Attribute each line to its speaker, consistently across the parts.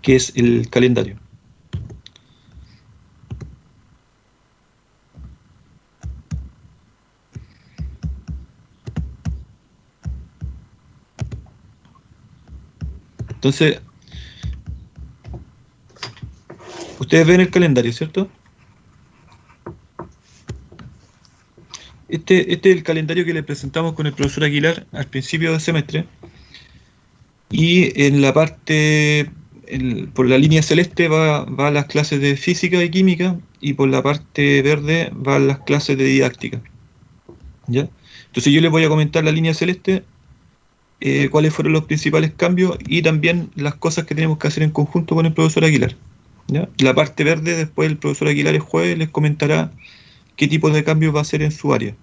Speaker 1: que es el calendario. Entonces, ustedes ven el calendario, ¿cierto? Este es el calendario que le presentamos con el profesor Aguilar al principio del semestre. Y en la parte, por la línea celeste va las clases de física y química, y por la parte verde van las clases de didáctica. ¿Ya? Entonces yo les voy a comentar la línea celeste, cuáles fueron los principales cambios y también las cosas que tenemos que hacer en conjunto con el profesor Aguilar. ¿Ya? La parte verde, después el profesor Aguilar el jueves les comentará qué tipo de cambios va a hacer en su área.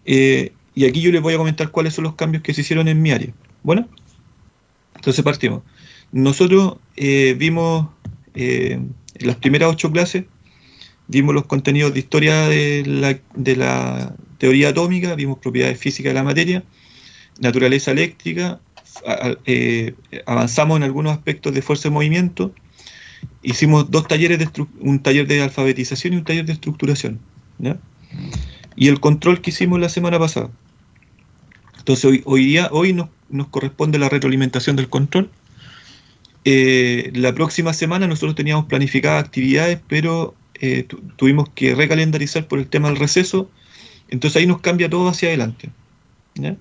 Speaker 1: Y aquí yo les voy a comentar cuáles son los cambios que se hicieron en mi área. Bueno, entonces partimos. Nosotros vimos en las primeras 8 clases, vimos los contenidos de historia de la teoría atómica, vimos propiedades físicas de la materia, naturaleza eléctrica, avanzamos en algunos aspectos de fuerza de movimiento, hicimos 2 talleres, un taller de alfabetización y un taller de estructuración, ¿ya? Y el control que hicimos la semana pasada. Entonces hoy nos corresponde la retroalimentación del control. La próxima semana nosotros teníamos planificadas actividades, pero tuvimos que recalendarizar por el tema del receso, entonces ahí nos cambia todo hacia adelante, ¿ya?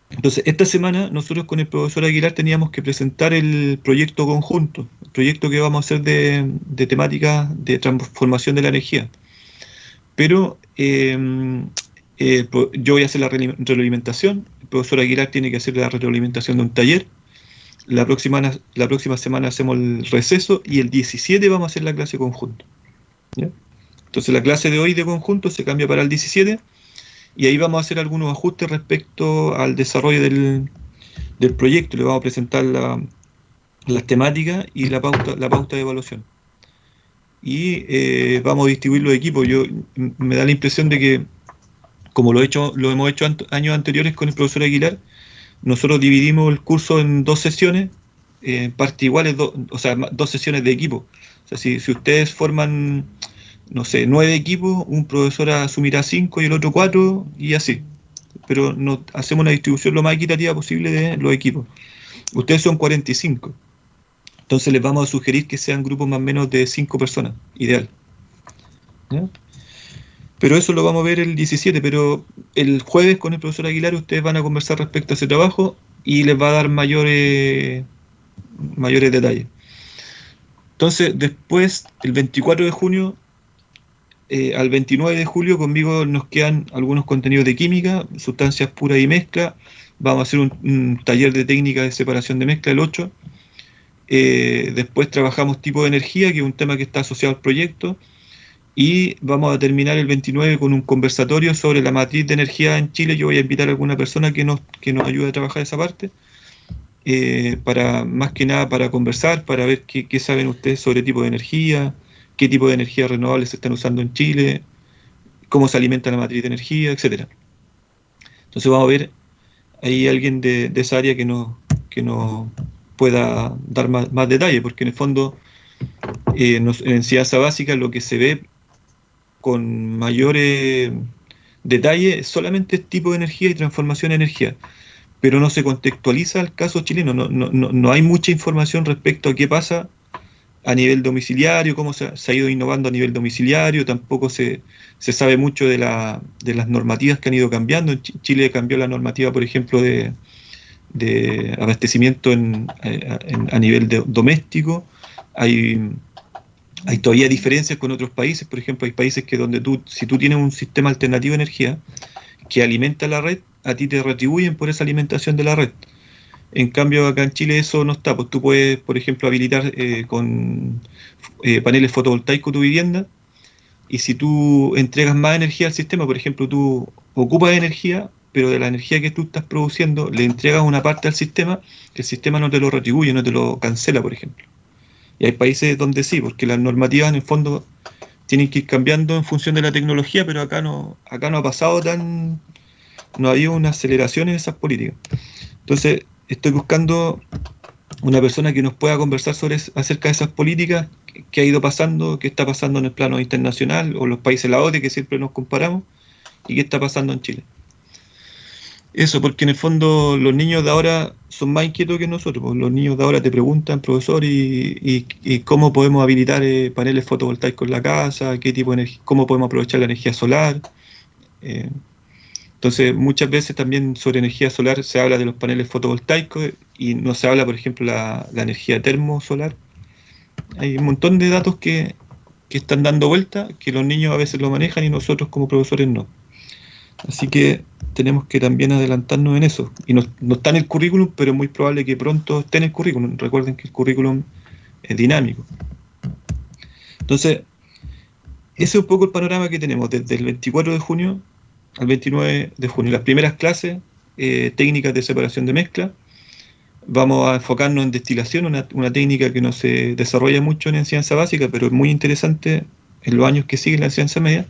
Speaker 1: Entonces esta semana nosotros con el profesor Aguilar teníamos que presentar el proyecto conjunto, el proyecto que vamos a hacer de temática de transformación de la energía, pero yo voy a hacer la retroalimentación, el profesor Aguilar tiene que hacer la retroalimentación de un taller. La próxima semana hacemos el receso y el 17 vamos a hacer la clase conjunto, ¿ya? Entonces la clase de hoy de conjunto se cambia para el 17 y ahí vamos a hacer algunos ajustes respecto al desarrollo del proyecto. Le vamos a presentar las temáticas y la pauta de evaluación. Y vamos a distribuir los equipos. Me da la impresión de que, como lo hemos hecho años anteriores con el profesor Aguilar, nosotros dividimos el curso en 2 sesiones, partes iguales, o sea, 2 sesiones de equipo. O sea, si ustedes forman, no sé, 9 equipos, un profesor asumirá 5 y el otro 4 y así. Pero hacemos una distribución lo más equitativa posible de los equipos. Ustedes son 45. Entonces les vamos a sugerir que sean grupos más o menos de 5 personas, ideal, ¿ya? Pero eso lo vamos a ver el 17, pero el jueves con el profesor Aguilar ustedes van a conversar respecto a ese trabajo y les va a dar mayores detalles. Entonces, después, el 24 de junio al 29 de julio, conmigo nos quedan algunos contenidos de química, sustancias puras y mezcla. Vamos a hacer un taller de técnica de separación de mezcla el 8. Después trabajamos tipo de energía, que es un tema que está asociado al proyecto. Y vamos a terminar el 29 con un conversatorio sobre la matriz de energía en Chile. Yo voy a invitar a alguna persona que nos ayude a trabajar esa parte, más que nada para conversar, para ver qué saben ustedes sobre tipo de energía, qué tipo de energía renovable se están usando en Chile, cómo se alimenta la matriz de energía, etc. Entonces vamos a ver ahí alguien de esa área que nos pueda dar más detalle, porque en el fondo en enseñanza básica lo que se ve con mayores detalles solamente es tipo de energía y transformación de energía, pero no se contextualiza el caso chileno, no hay mucha información respecto a qué pasa a nivel domiciliario, cómo se ha ido innovando a nivel domiciliario, tampoco se sabe mucho de las normativas que han ido cambiando. En Chile cambió la normativa, por ejemplo, de abastecimiento a nivel doméstico. Hay todavía diferencias con otros países, por ejemplo, hay países que donde si tú tienes un sistema alternativo de energía que alimenta la red, a ti te retribuyen por esa alimentación de la red. En cambio, acá en Chile eso no está, pues tú puedes, por ejemplo, habilitar con paneles fotovoltaicos tu vivienda, y si tú entregas más energía al sistema, por ejemplo, tú ocupas energía, pero de la energía que tú estás produciendo le entregas una parte al sistema, el sistema no te lo retribuye, no te lo cancela, por ejemplo. Y hay países donde sí, porque las normativas en el fondo tienen que ir cambiando en función de la tecnología, pero acá no ha pasado no ha habido una aceleración en esas políticas. Entonces, estoy buscando una persona que nos pueda conversar acerca de esas políticas, qué ha ido pasando, qué está pasando en el plano internacional o los países de la OTE que siempre nos comparamos y qué está pasando en Chile. Eso, porque en el fondo los niños de ahora son más inquietos que nosotros. Pues. Los niños de ahora te preguntan, profesor, y cómo podemos habilitar paneles fotovoltaicos en la casa, qué tipo de energía, cómo podemos aprovechar la energía solar. Eh, entonces, muchas veces también sobre energía solar se habla de los paneles fotovoltaicos y no se habla, por ejemplo, la energía termosolar. Hay un montón de datos que están dando vuelta, que los niños a veces lo manejan y nosotros como profesores no. Así que tenemos que también adelantarnos en eso. Y no está en el currículum, pero es muy probable que pronto esté en el currículum. Recuerden que el currículum es dinámico. Entonces, ese es un poco el panorama que tenemos desde el 24 de junio al 29 de junio. Las primeras clases, técnicas de separación de mezcla. Vamos a enfocarnos en destilación, una técnica que no se desarrolla mucho en enseñanza básica, pero es muy interesante en los años que siguen la enseñanza media.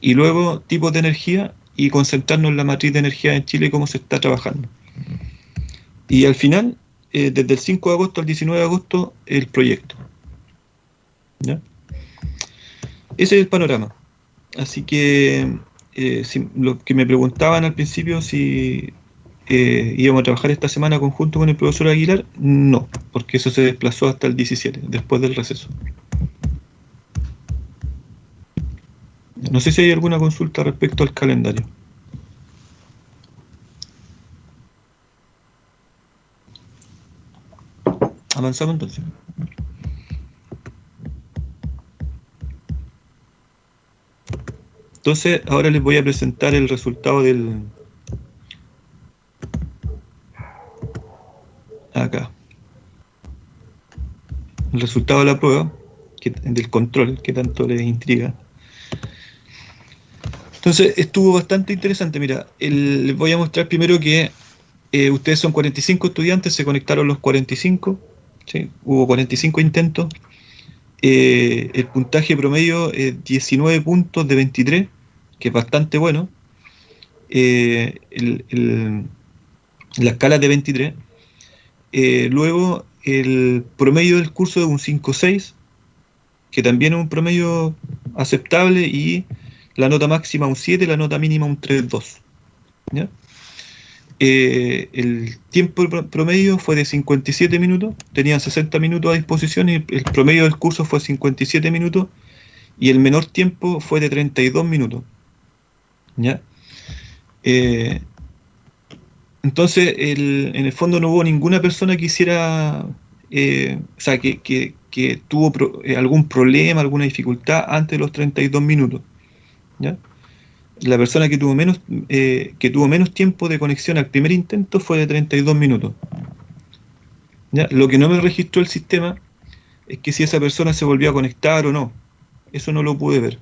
Speaker 1: Y luego tipos de energía y concentrarnos en la matriz de energía en Chile y cómo se está trabajando. Y al final, desde el 5 de agosto al 19 de agosto, el proyecto. ¿Ya? Ese es el panorama. Así que lo que me preguntaban al principio si íbamos a trabajar esta semana conjunto con el profesor Aguilar, no, porque eso se desplazó hasta el 17, después del receso. No sé si hay alguna consulta respecto al calendario. Avanzamos entonces. Entonces, ahora les voy a presentar el resultado acá. El resultado de la prueba, del control, que tanto les intriga. Entonces, estuvo bastante interesante. Mira, les voy a mostrar primero que ustedes son 45 estudiantes, se conectaron los 45, ¿sí? Hubo 45 intentos. El puntaje promedio es 19 puntos de 23, que es bastante bueno. La escala es de 23. Luego, el promedio del curso es un 5,6, que también es un promedio aceptable, y la nota máxima un 7, la nota mínima un 3,2. ¿Ya? El tiempo promedio fue de 57 minutos, tenían 60 minutos a disposición y el promedio del curso fue 57 minutos y el menor tiempo fue de 32 minutos. ¿Ya? Entonces, en el fondo no hubo ninguna persona que hiciera, o sea, que tuvo algún problema, alguna dificultad antes de los 32 minutos. ¿Ya? La persona que tuvo menos tiempo de conexión al primer intento fue de 32 minutos. ¿Ya? Lo que no me registró el sistema es que si esa persona se volvió a conectar o no. Eso no lo pude ver.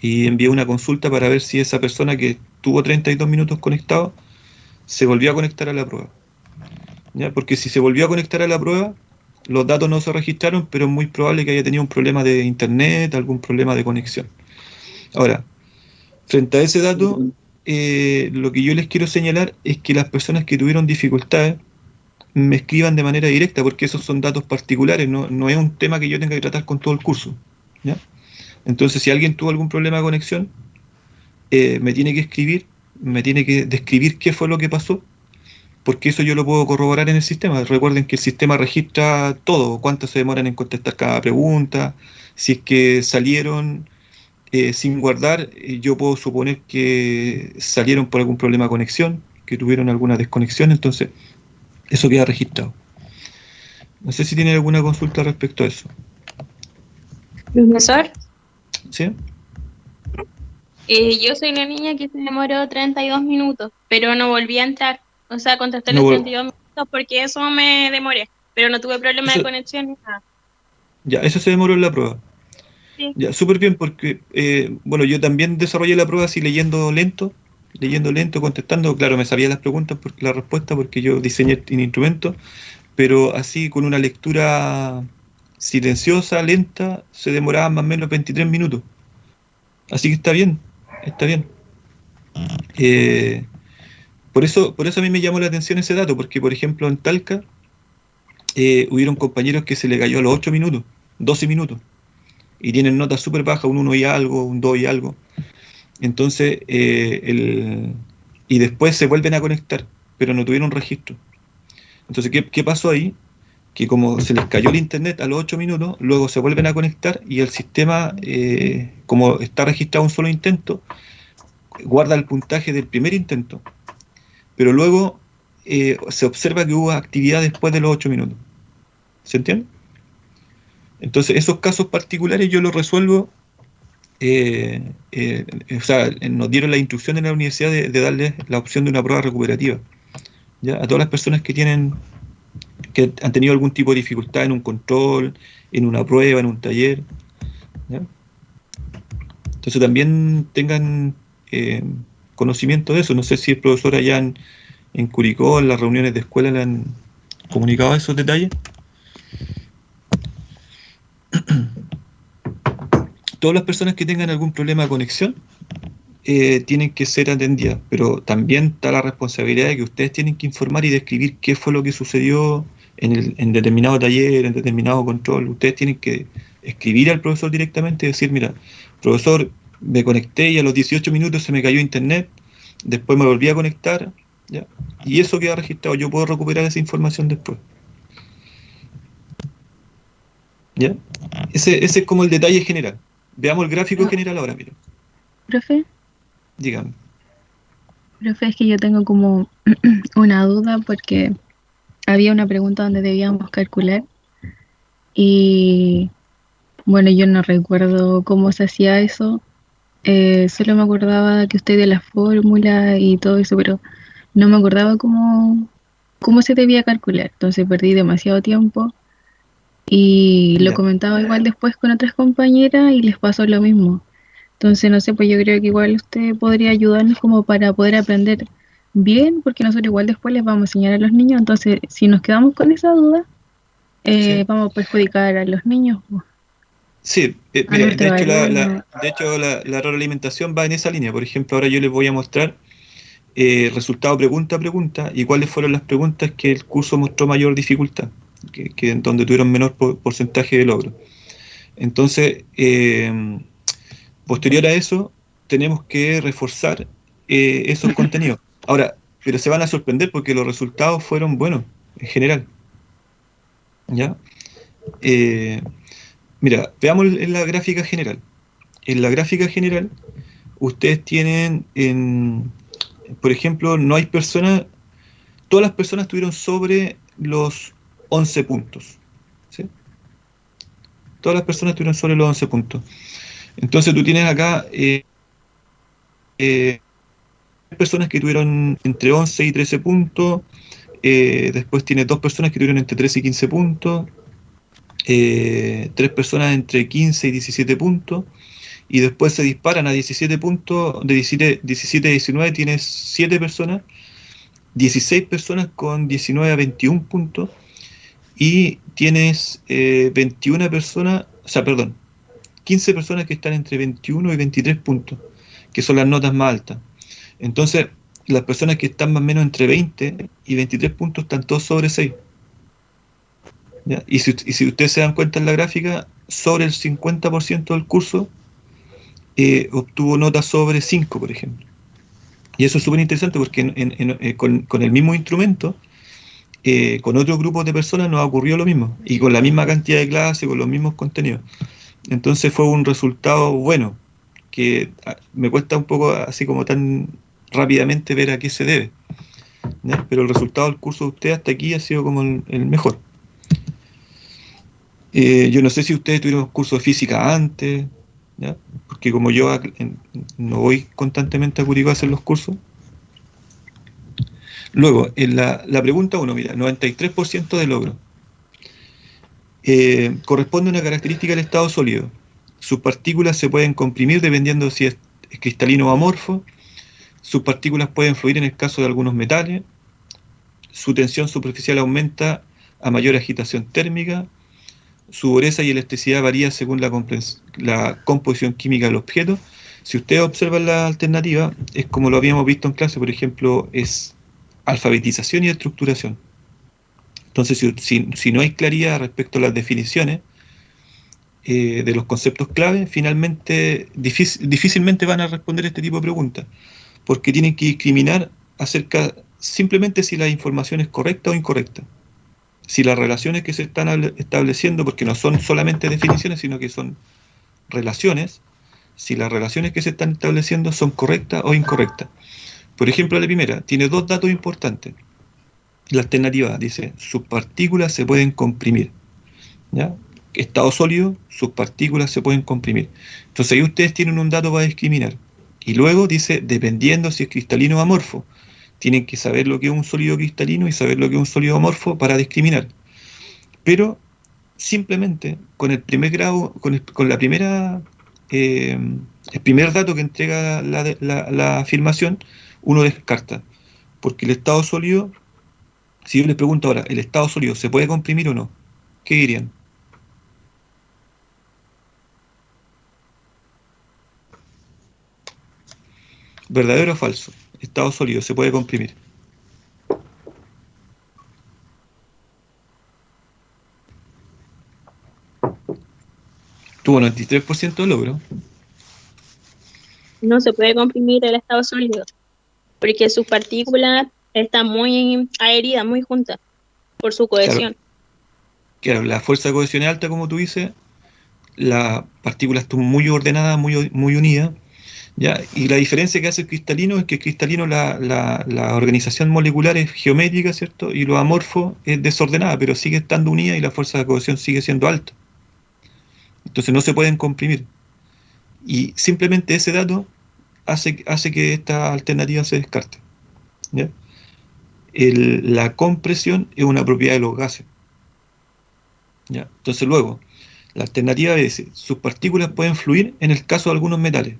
Speaker 1: Y envié una consulta para ver si esa persona que tuvo 32 minutos conectado se volvió a conectar a la prueba. ¿Ya? Porque si se volvió a conectar a la prueba, los datos no se registraron, pero es muy probable que haya tenido un problema de internet, algún problema de conexión. Ahora, frente a ese dato, lo que yo les quiero señalar es que las personas que tuvieron dificultades me escriban de manera directa, porque esos son datos particulares, no es un tema que yo tenga que tratar con todo el curso. ¿Ya? Entonces, si alguien tuvo algún problema de conexión, me tiene que escribir, me tiene que describir qué fue lo que pasó, porque eso yo lo puedo corroborar en el sistema. Recuerden que el sistema registra todo, cuánto se demoran en contestar cada pregunta, si es que salieron sin guardar, yo puedo suponer que salieron por algún problema de conexión, que tuvieron alguna desconexión, entonces eso queda registrado. No sé si tienen alguna consulta respecto a eso.
Speaker 2: Profesor,
Speaker 1: ¿Sí?
Speaker 2: yo soy una niña que se demoró 32 minutos, pero no volví a entrar. O sea, contesté los
Speaker 1: No,
Speaker 2: 32 minutos porque eso me demoré, pero no tuve problema de
Speaker 1: eso,
Speaker 2: conexión ni nada.
Speaker 1: ya, eso se demoró en la prueba.
Speaker 2: Sí.
Speaker 1: Ya, súper bien, porque, bueno, yo también desarrollé la prueba así leyendo lento, contestando. Claro, me sabía las preguntas, la respuesta, porque yo diseñé el instrumento, pero así con una lectura silenciosa, lenta, se demoraba más o menos 23 minutos. Así que está bien, está bien. Por eso a mí me llamó la atención ese dato, porque por ejemplo en Talca hubieron compañeros que se le cayó a los 8 minutos, 12 minutos, y tienen notas súper bajas, un 1 y algo, un 2 y algo. Entonces, y después se vuelven a conectar, pero no tuvieron registro. Entonces, ¿qué pasó ahí? Que como se les cayó el internet a los 8 minutos, luego se vuelven a conectar y el sistema, como está registrado un solo intento, guarda el puntaje del primer intento, pero luego se observa que hubo actividad después de los 8 minutos. ¿Se entiende? Entonces, esos casos particulares yo los resuelvo. O sea, nos dieron la instrucción en la universidad de darles la opción de una prueba recuperativa, ¿ya? A todas las personas que han tenido algún tipo de dificultad en un control, en una prueba, en un taller, ¿ya? Entonces también tengan conocimiento de eso. No sé si el profesor allá en Curicó, en las reuniones de escuela, le han comunicado esos detalles. Todas las personas que tengan algún problema de conexión tienen que ser atendidas, pero también está la responsabilidad de que ustedes tienen que informar y describir qué fue lo que sucedió en determinado taller, en determinado control. Ustedes tienen que escribir al profesor directamente y decir, mira, profesor, me conecté y a los 18 minutos se me cayó internet, después me volví a conectar, ¿ya? Y eso queda registrado, yo puedo recuperar esa información después, ¿ya? Ese es como el detalle general. Veamos el gráfico
Speaker 3: No,
Speaker 1: general ahora, mira,
Speaker 3: profe,
Speaker 1: dígame.
Speaker 3: profe, es que yo tengo como una duda porque había una pregunta donde debíamos calcular y bueno, yo no recuerdo cómo se hacía eso. Solo me acordaba que usted dio la fórmula y todo eso, pero no me acordaba cómo se debía calcular. Entonces perdí demasiado tiempo y lo
Speaker 1: Ya.
Speaker 3: comentaba igual después con otras compañeras y les pasó lo mismo. Entonces, no sé, pues yo creo que igual usted podría ayudarnos como para poder aprender bien, porque nosotros igual después les vamos a enseñar a los niños. Entonces, si nos quedamos con esa duda,
Speaker 1: Sí.
Speaker 3: vamos a perjudicar a los niños, pues,
Speaker 1: Sí,
Speaker 3: a
Speaker 1: mira,
Speaker 3: nuestros alumnos.
Speaker 1: de hecho la retroalimentación va en esa línea. Por ejemplo, ahora yo les voy a mostrar resultado pregunta a pregunta y cuáles fueron las preguntas que el curso mostró mayor dificultad, que donde tuvieron menor porcentaje de logro. Entonces, posterior a eso, tenemos que reforzar esos contenidos. Ahora, pero se van a sorprender porque los resultados fueron buenos en general, ¿ya? Eh, Mira, veamos en la gráfica general. En la gráfica general, ustedes tienen, por ejemplo, no hay personas, todas las personas tuvieron sobre los 11 puntos, ¿sí? Todas las personas tuvieron sobre los 11 puntos. Entonces tú tienes acá eh, personas que tuvieron entre 11 y 13 puntos, después tienes dos personas que tuvieron entre 13 y 15 puntos, tres personas entre 15 y 17 puntos, y después se disparan a 17 puntos, de 17 a 19 tienes 7 personas, 16 personas con 19 a 21 puntos, y tienes 21 personas, o sea, perdón, 15 personas que están entre 21 y 23 puntos, que son las notas más altas. Entonces, las personas que están más o menos entre 20 y 23 puntos están todos sobre 6. ¿Ya? Y si ustedes se dan cuenta en la gráfica, sobre el 50% del curso obtuvo notas sobre 5, por ejemplo. Y eso es súper interesante porque con el mismo instrumento, con otros grupos de personas nos ocurrió lo mismo. Y con la misma cantidad de clases, con los mismos contenidos. Entonces fue un resultado bueno, que me cuesta un poco así como tan rápidamente ver a qué se debe, ¿ya? Pero el resultado del curso de usted hasta aquí ha sido como el mejor. Yo no sé si ustedes tuvieron curso de física antes, ¿ya? Porque como yo no voy constantemente a Curicó a hacer los cursos. Luego, en la pregunta 1, mira, 93% de logro. Corresponde a una característica del estado sólido. Sus partículas se pueden comprimir dependiendo si es cristalino o amorfo. Sus partículas pueden fluir en el caso de algunos metales. Su tensión superficial aumenta a mayor agitación térmica. Su dureza y elasticidad varía según la composición química del objeto. Si ustedes observan la alternativa, es como lo habíamos visto en clase, por ejemplo, es alfabetización y estructuración. Entonces, si no hay claridad respecto a las definiciones de los conceptos clave, finalmente difícilmente van a responder este tipo de preguntas, porque tienen que discriminar acerca simplemente si la información es correcta o incorrecta. Si las relaciones que se están estableciendo, porque no son solamente definiciones, sino que son relaciones, si las relaciones que se están estableciendo son correctas o incorrectas. Por ejemplo, la primera tiene dos datos importantes. La alternativa dice, sus partículas se pueden comprimir. ¿Ya? Estado sólido, sus partículas se pueden comprimir. Entonces ahí ustedes tienen un dato para discriminar. Y luego dice, dependiendo si es cristalino o amorfo. Tienen que saber lo que es un sólido cristalino y saber lo que es un sólido amorfo para discriminar. Pero simplemente con el primer grado, con la primera, el primer dato que entrega la afirmación, uno descarta. Porque el estado sólido, si yo les pregunto ahora, ¿el estado sólido se puede comprimir o no? ¿Qué dirían? ¿Verdadero o falso? Estado sólido se puede comprimir. Tuvo 93% de logro.
Speaker 2: No se puede comprimir el estado sólido, porque sus partículas están muy adheridas, muy juntas, por su
Speaker 1: Claro,
Speaker 2: cohesión.
Speaker 1: claro, la fuerza de cohesión es alta, como tú dices, las partículas están muy ordenadas, muy unidas, ¿ya? Y la diferencia que hace el cristalino es que el cristalino la organización molecular es geométrica, ¿cierto? Y lo amorfo es desordenada, pero sigue estando unida y la fuerza de cohesión sigue siendo alta. Entonces no se pueden comprimir. Y simplemente ese dato hace que esta alternativa se descarte, ¿ya? La compresión es una propiedad de los gases, ¿ya? Entonces luego, la alternativa es, sus partículas pueden fluir en el caso de algunos metales.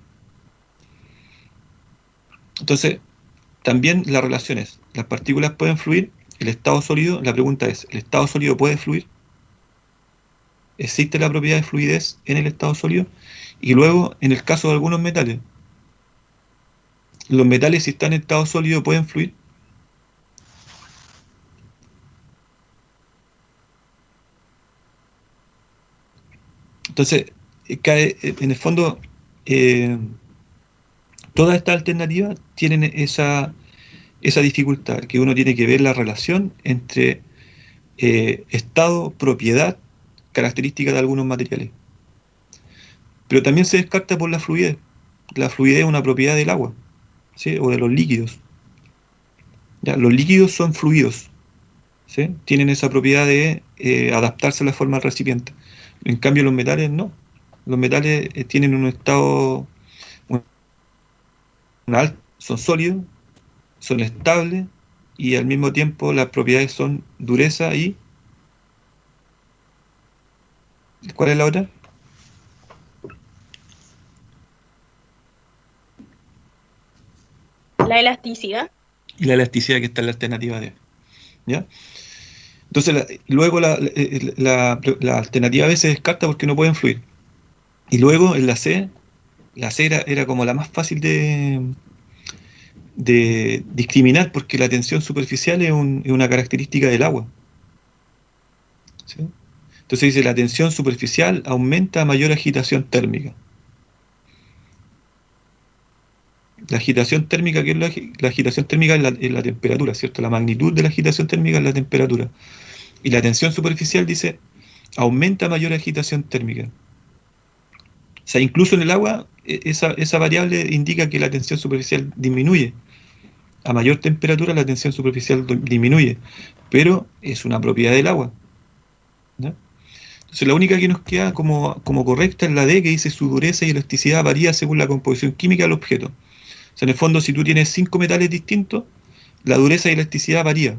Speaker 1: Entonces, también las relaciones, las partículas pueden fluir, el estado sólido, la pregunta es, ¿el estado sólido puede fluir? ¿Existe la propiedad de fluidez en el estado sólido? Y luego, en el caso de algunos metales, ¿los metales si están en estado sólido pueden fluir? Entonces, en el fondo, eh, todas estas alternativas tienen esa dificultad, que uno tiene que ver la relación entre estado, propiedad, características de algunos materiales. Pero también se descarta por la fluidez. La fluidez es una propiedad del agua, ¿sí? O de los líquidos. ¿Ya? Los líquidos son fluidos, ¿sí? Tienen esa propiedad de adaptarse a la forma del recipiente. En cambio, los metales no. Los metales tienen un estado, son sólidos, son estables y al mismo tiempo las propiedades son dureza y... ¿Cuál es la otra?
Speaker 2: La elasticidad.
Speaker 1: Y la elasticidad, que está en la alternativa D. ¿Ya? Entonces, luego la alternativa B se descarta porque no pueden fluir. Y luego en la C era como la más fácil de discriminar porque la tensión superficial es una característica del agua, ¿sí? Entonces dice, la tensión superficial aumenta a mayor agitación térmica. La agitación térmica, ¿qué es la agitación térmica? Es la temperatura, ¿cierto? La magnitud de la agitación térmica es la temperatura. Y la tensión superficial dice, aumenta a mayor agitación térmica. O sea, incluso en el agua, esa variable indica que la tensión superficial disminuye. A mayor temperatura la tensión superficial disminuye, pero es una propiedad del agua, ¿no? Entonces la única que nos queda como correcta es la D, que dice su dureza y elasticidad varía según la composición química del objeto. O sea, en el fondo, si tú tienes 5 metales distintos, la dureza y elasticidad varía,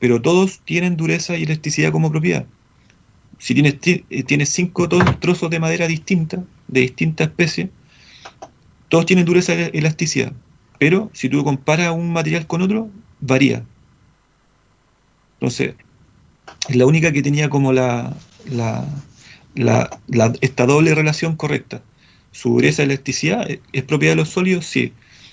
Speaker 1: pero todos tienen dureza y elasticidad como propiedad. Si tienes 5 trozos de madera distinta, de distinta especie, todos tienen dureza y elasticidad, pero si tú comparas un material con otro, varía. Entonces, es la única que tenía como esta doble relación correcta. Su dureza y elasticidad es propiedad de los sólidos, sí.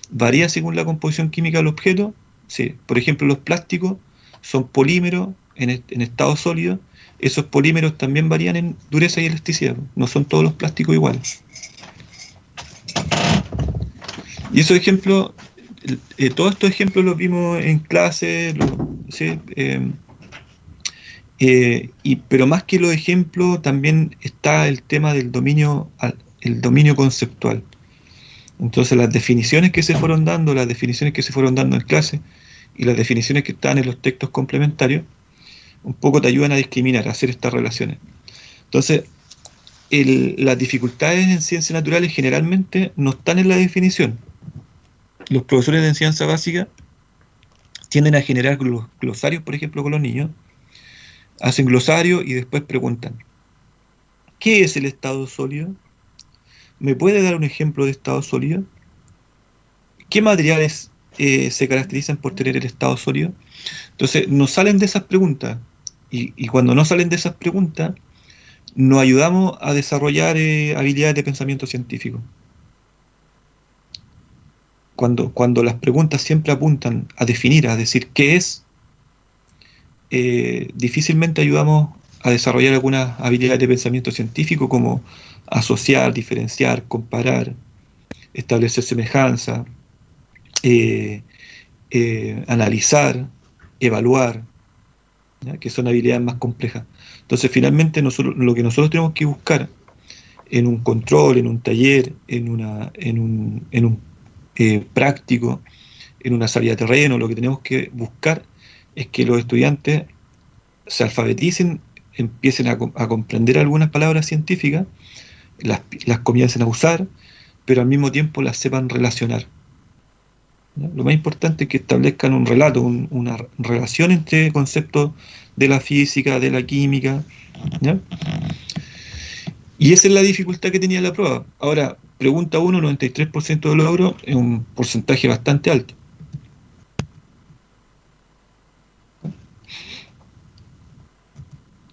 Speaker 1: Varía según la composición química del objeto, sí. Por ejemplo, los plásticos son polímeros en estado sólido, esos polímeros también varían en dureza y elasticidad. No son todos los plásticos iguales. Y esos ejemplos, todos estos ejemplos los vimos en clase, ¿sí? Pero más que los ejemplos, también está el tema del dominio, el dominio conceptual. Entonces las definiciones que se fueron dando, las definiciones que se fueron dando en clase y las definiciones que están en los textos complementarios, un poco te ayudan a discriminar, a hacer estas relaciones. Entonces, las dificultades en ciencias naturales generalmente no están en la definición. Los profesores de enseñanza básica tienden a generar glosarios, por ejemplo, con los niños, hacen glosarios y después preguntan, ¿qué es el estado sólido? ¿Me puede dar un ejemplo de estado sólido? ¿Qué materiales se caracterizan por tener el estado sólido? Entonces, nos salen de esas preguntas, y cuando no salen de esas preguntas, nos ayudamos a desarrollar habilidades de pensamiento científico. Cuando las preguntas siempre apuntan a definir, a decir qué es, difícilmente ayudamos a desarrollar algunas habilidades de pensamiento científico como asociar, diferenciar, comparar, establecer semejanza, analizar, evaluar, ¿ya? Que son habilidades más complejas. Entonces, finalmente, lo que nosotros tenemos que buscar en un control, en un taller, en un práctico, en una salida de terreno, lo que tenemos que buscar es que los estudiantes se alfabeticen, empiecen a comprender algunas palabras científicas, las comiencen a usar, pero al mismo tiempo las sepan relacionar. ¿Ya? Lo más importante es que establezcan un relato, una relación entre conceptos de la física, de la química, ¿ya? Y esa es la dificultad que tenía la prueba. Ahora, pregunta 1, 93% de logro es un porcentaje bastante alto.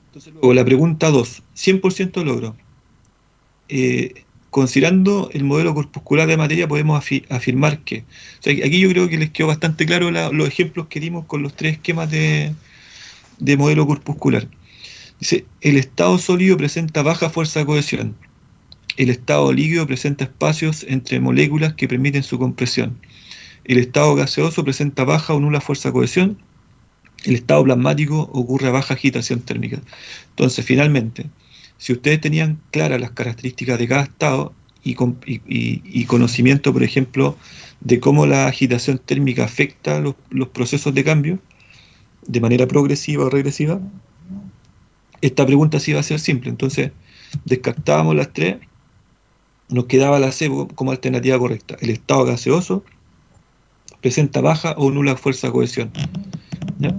Speaker 1: Entonces, luego, la pregunta 2, 100% de logro. Considerando el modelo corpuscular de materia, podemos afirmar que... O sea, aquí yo creo que les quedó bastante claro los ejemplos que dimos con los 3 esquemas de modelo corpuscular. Dice, el estado sólido presenta baja fuerza de cohesión. El estado líquido presenta espacios entre moléculas que permiten su compresión. El estado gaseoso presenta baja o nula fuerza de cohesión. El estado plasmático ocurre a baja agitación térmica. Entonces, finalmente, si ustedes tenían claras las características de cada estado y conocimiento, por ejemplo, de cómo la agitación térmica afecta los procesos de cambio de manera progresiva o regresiva, esta pregunta sí va a ser simple. Entonces, descartábamos las 3, nos quedaba la C como alternativa correcta. El estado gaseoso presenta baja o nula fuerza de cohesión. ¿Ya?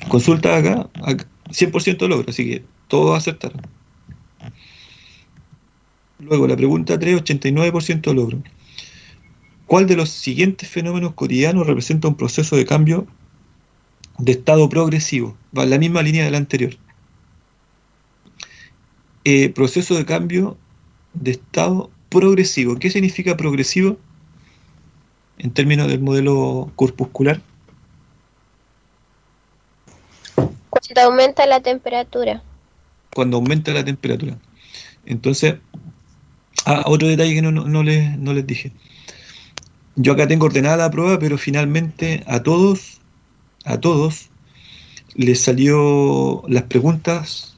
Speaker 1: Consulta acá, 100% logro, así que todos acertaron. Luego, la pregunta 3, 89% logro. ¿Cuál de los siguientes fenómenos cotidianos representa un proceso de cambio de estado progresivo? Va en la misma línea de la anterior. Proceso de cambio de estado progresivo. ¿Qué significa progresivo en términos del modelo corpuscular?
Speaker 4: Cuando aumenta la temperatura.
Speaker 1: Cuando aumenta la temperatura. Entonces, otro detalle que no les dije. Yo acá tengo ordenada la prueba, pero finalmente a todos les salió las preguntas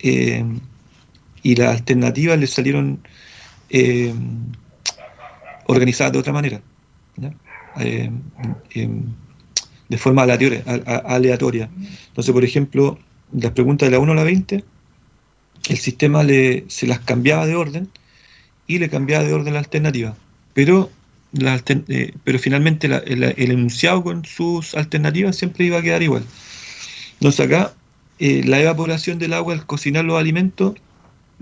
Speaker 1: y las alternativas les salieron organizadas de otra manera, ¿ya? De forma aleatoria. Entonces, por ejemplo, las preguntas de la 1 a la 20, el sistema se las cambiaba de orden y le cambiaba de orden la alternativa. Pero finalmente el enunciado con sus alternativas siempre iba a quedar igual. Entonces acá, la evaporación del agua al cocinar los alimentos,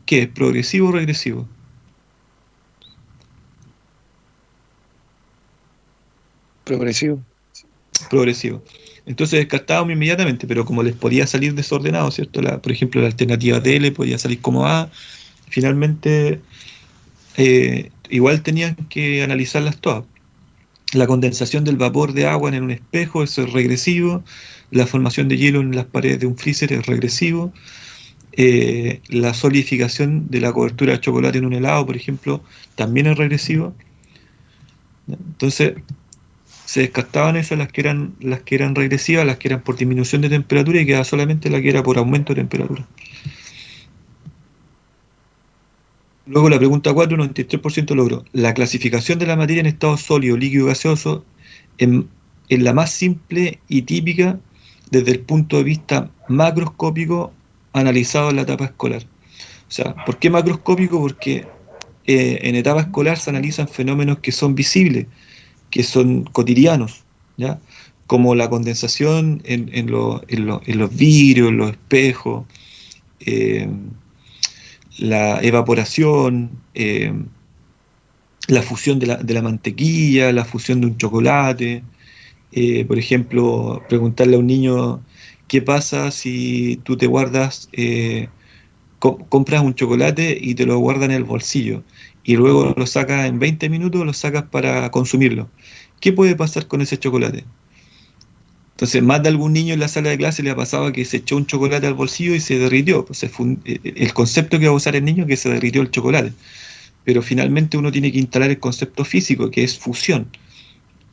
Speaker 1: ¿qué es? ¿Progresivo o regresivo?
Speaker 5: Progresivo.
Speaker 1: Progresivo. Entonces descartábamos inmediatamente, pero como les podía salir desordenado, ¿cierto? Por ejemplo, la alternativa D le podía salir como A, finalmente igual tenían que analizarlas todas. La condensación del vapor de agua en un espejo, eso es regresivo. La formación de hielo en las paredes de un freezer es regresivo. La solidificación de la cobertura de chocolate en un helado, por ejemplo, también es regresivo. Entonces, se descartaban esas las que eran regresivas, las que eran por disminución de temperatura, y quedaba solamente la que era por aumento de temperatura. Luego la pregunta 4, 93% logró. La clasificación de la materia en estado sólido, líquido y gaseoso es la más simple y típica desde el punto de vista macroscópico analizado en la etapa escolar. O sea, ¿por qué macroscópico? Porque en etapa escolar se analizan fenómenos que son visibles, que son cotidianos, ¿ya? Como la condensación en los vidrios, en los espejos, eh, la evaporación, la fusión de la mantequilla, la fusión de un chocolate. Por ejemplo, preguntarle a un niño qué pasa si tú te guardas, compras un chocolate y te lo guardas en el bolsillo y luego lo sacas en 20 minutos, lo sacas para consumirlo. ¿Qué puede pasar con ese chocolate? Entonces, más de algún niño en la sala de clase le ha pasado que se echó un chocolate al bolsillo y se derritió. Pues el concepto que va a usar el niño es que se derritió el chocolate. Pero finalmente uno tiene que instalar el concepto físico, que es fusión.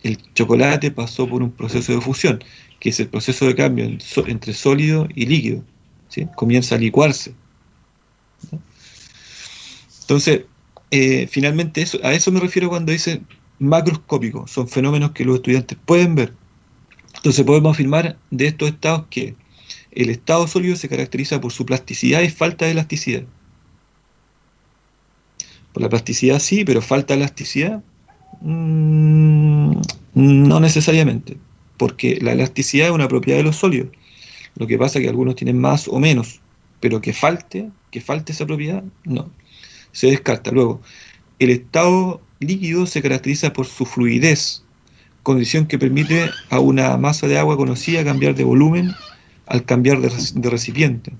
Speaker 1: El chocolate pasó por un proceso de fusión, que es el proceso de cambio entre sólido y líquido, ¿sí? Comienza a licuarse, ¿no? Entonces, finalmente a eso me refiero cuando dice macroscópico. Son fenómenos que los estudiantes pueden ver. Entonces podemos afirmar de estos estados que el estado sólido se caracteriza por su plasticidad y falta de elasticidad. Por la plasticidad sí, pero falta de elasticidad no necesariamente, porque la elasticidad es una propiedad de los sólidos. Lo que pasa es que algunos tienen más o menos, pero que falte esa propiedad, no. Se descarta. Luego, el estado líquido se caracteriza por su fluidez, condición que permite a una masa de agua conocida cambiar de volumen al cambiar de recipiente.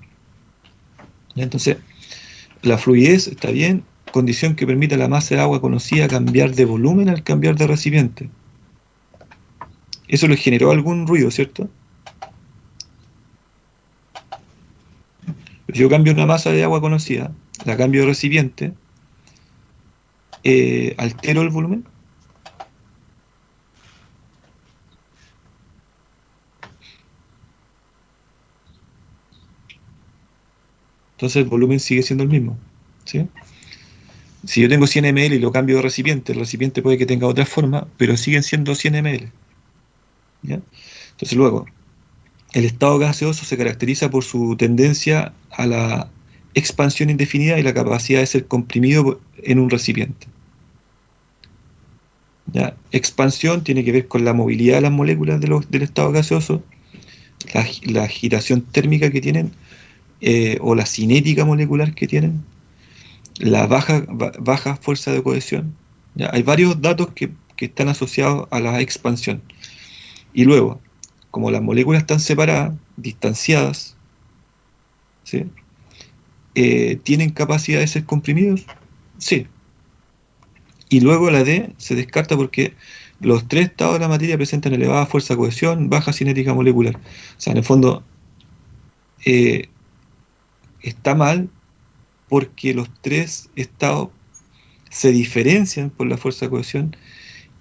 Speaker 1: ¿Ya? Entonces, la fluidez está bien, condición que permite a la masa de agua conocida cambiar de volumen al cambiar de recipiente. Eso le generó algún ruido, ¿cierto? Si yo cambio una masa de agua conocida, la cambio de recipiente, ¿altero el volumen? Entonces el volumen sigue siendo el mismo, ¿sí? Si yo tengo 100 ml y lo cambio de recipiente, el recipiente puede que tenga otra forma, pero siguen siendo 100 ml, ¿ya? Entonces luego, el estado gaseoso se caracteriza por su tendencia a la expansión indefinida y la capacidad de ser comprimido en un recipiente. ¿Ya? Expansión tiene que ver con la movilidad de las moléculas del estado gaseoso, la agitación térmica que tienen, o la cinética molecular que tienen, la baja fuerza de cohesión. ¿Ya? Hay varios datos que están asociados a la expansión. Y luego, como las moléculas están separadas, distanciadas, ¿sí? ¿Tienen capacidad de ser comprimidos? Sí. Y luego la D se descarta porque los tres estados de la materia presentan elevada fuerza de cohesión, baja cinética molecular. O sea, en el fondo está mal porque los tres estados se diferencian por la fuerza de cohesión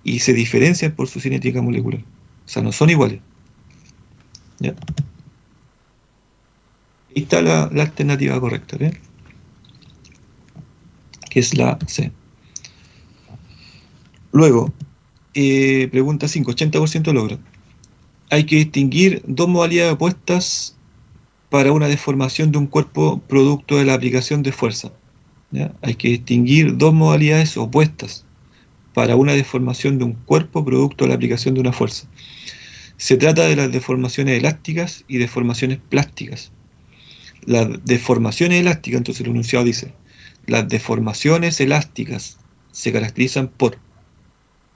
Speaker 1: y se diferencian por su cinética molecular. O sea, no son iguales. ¿Ya? Ahí está la alternativa correcta, ¿bien? Que es la C. Luego, pregunta 5, 80% logra. Hay que distinguir dos modalidades opuestas para una deformación de un cuerpo producto de la aplicación de fuerza. ¿Ya? Hay que distinguir dos modalidades opuestas para una deformación de un cuerpo producto de la aplicación de una fuerza. Se trata de las deformaciones elásticas y deformaciones plásticas. Las deformaciones elásticas, entonces el enunciado dice, las deformaciones elásticas se caracterizan por,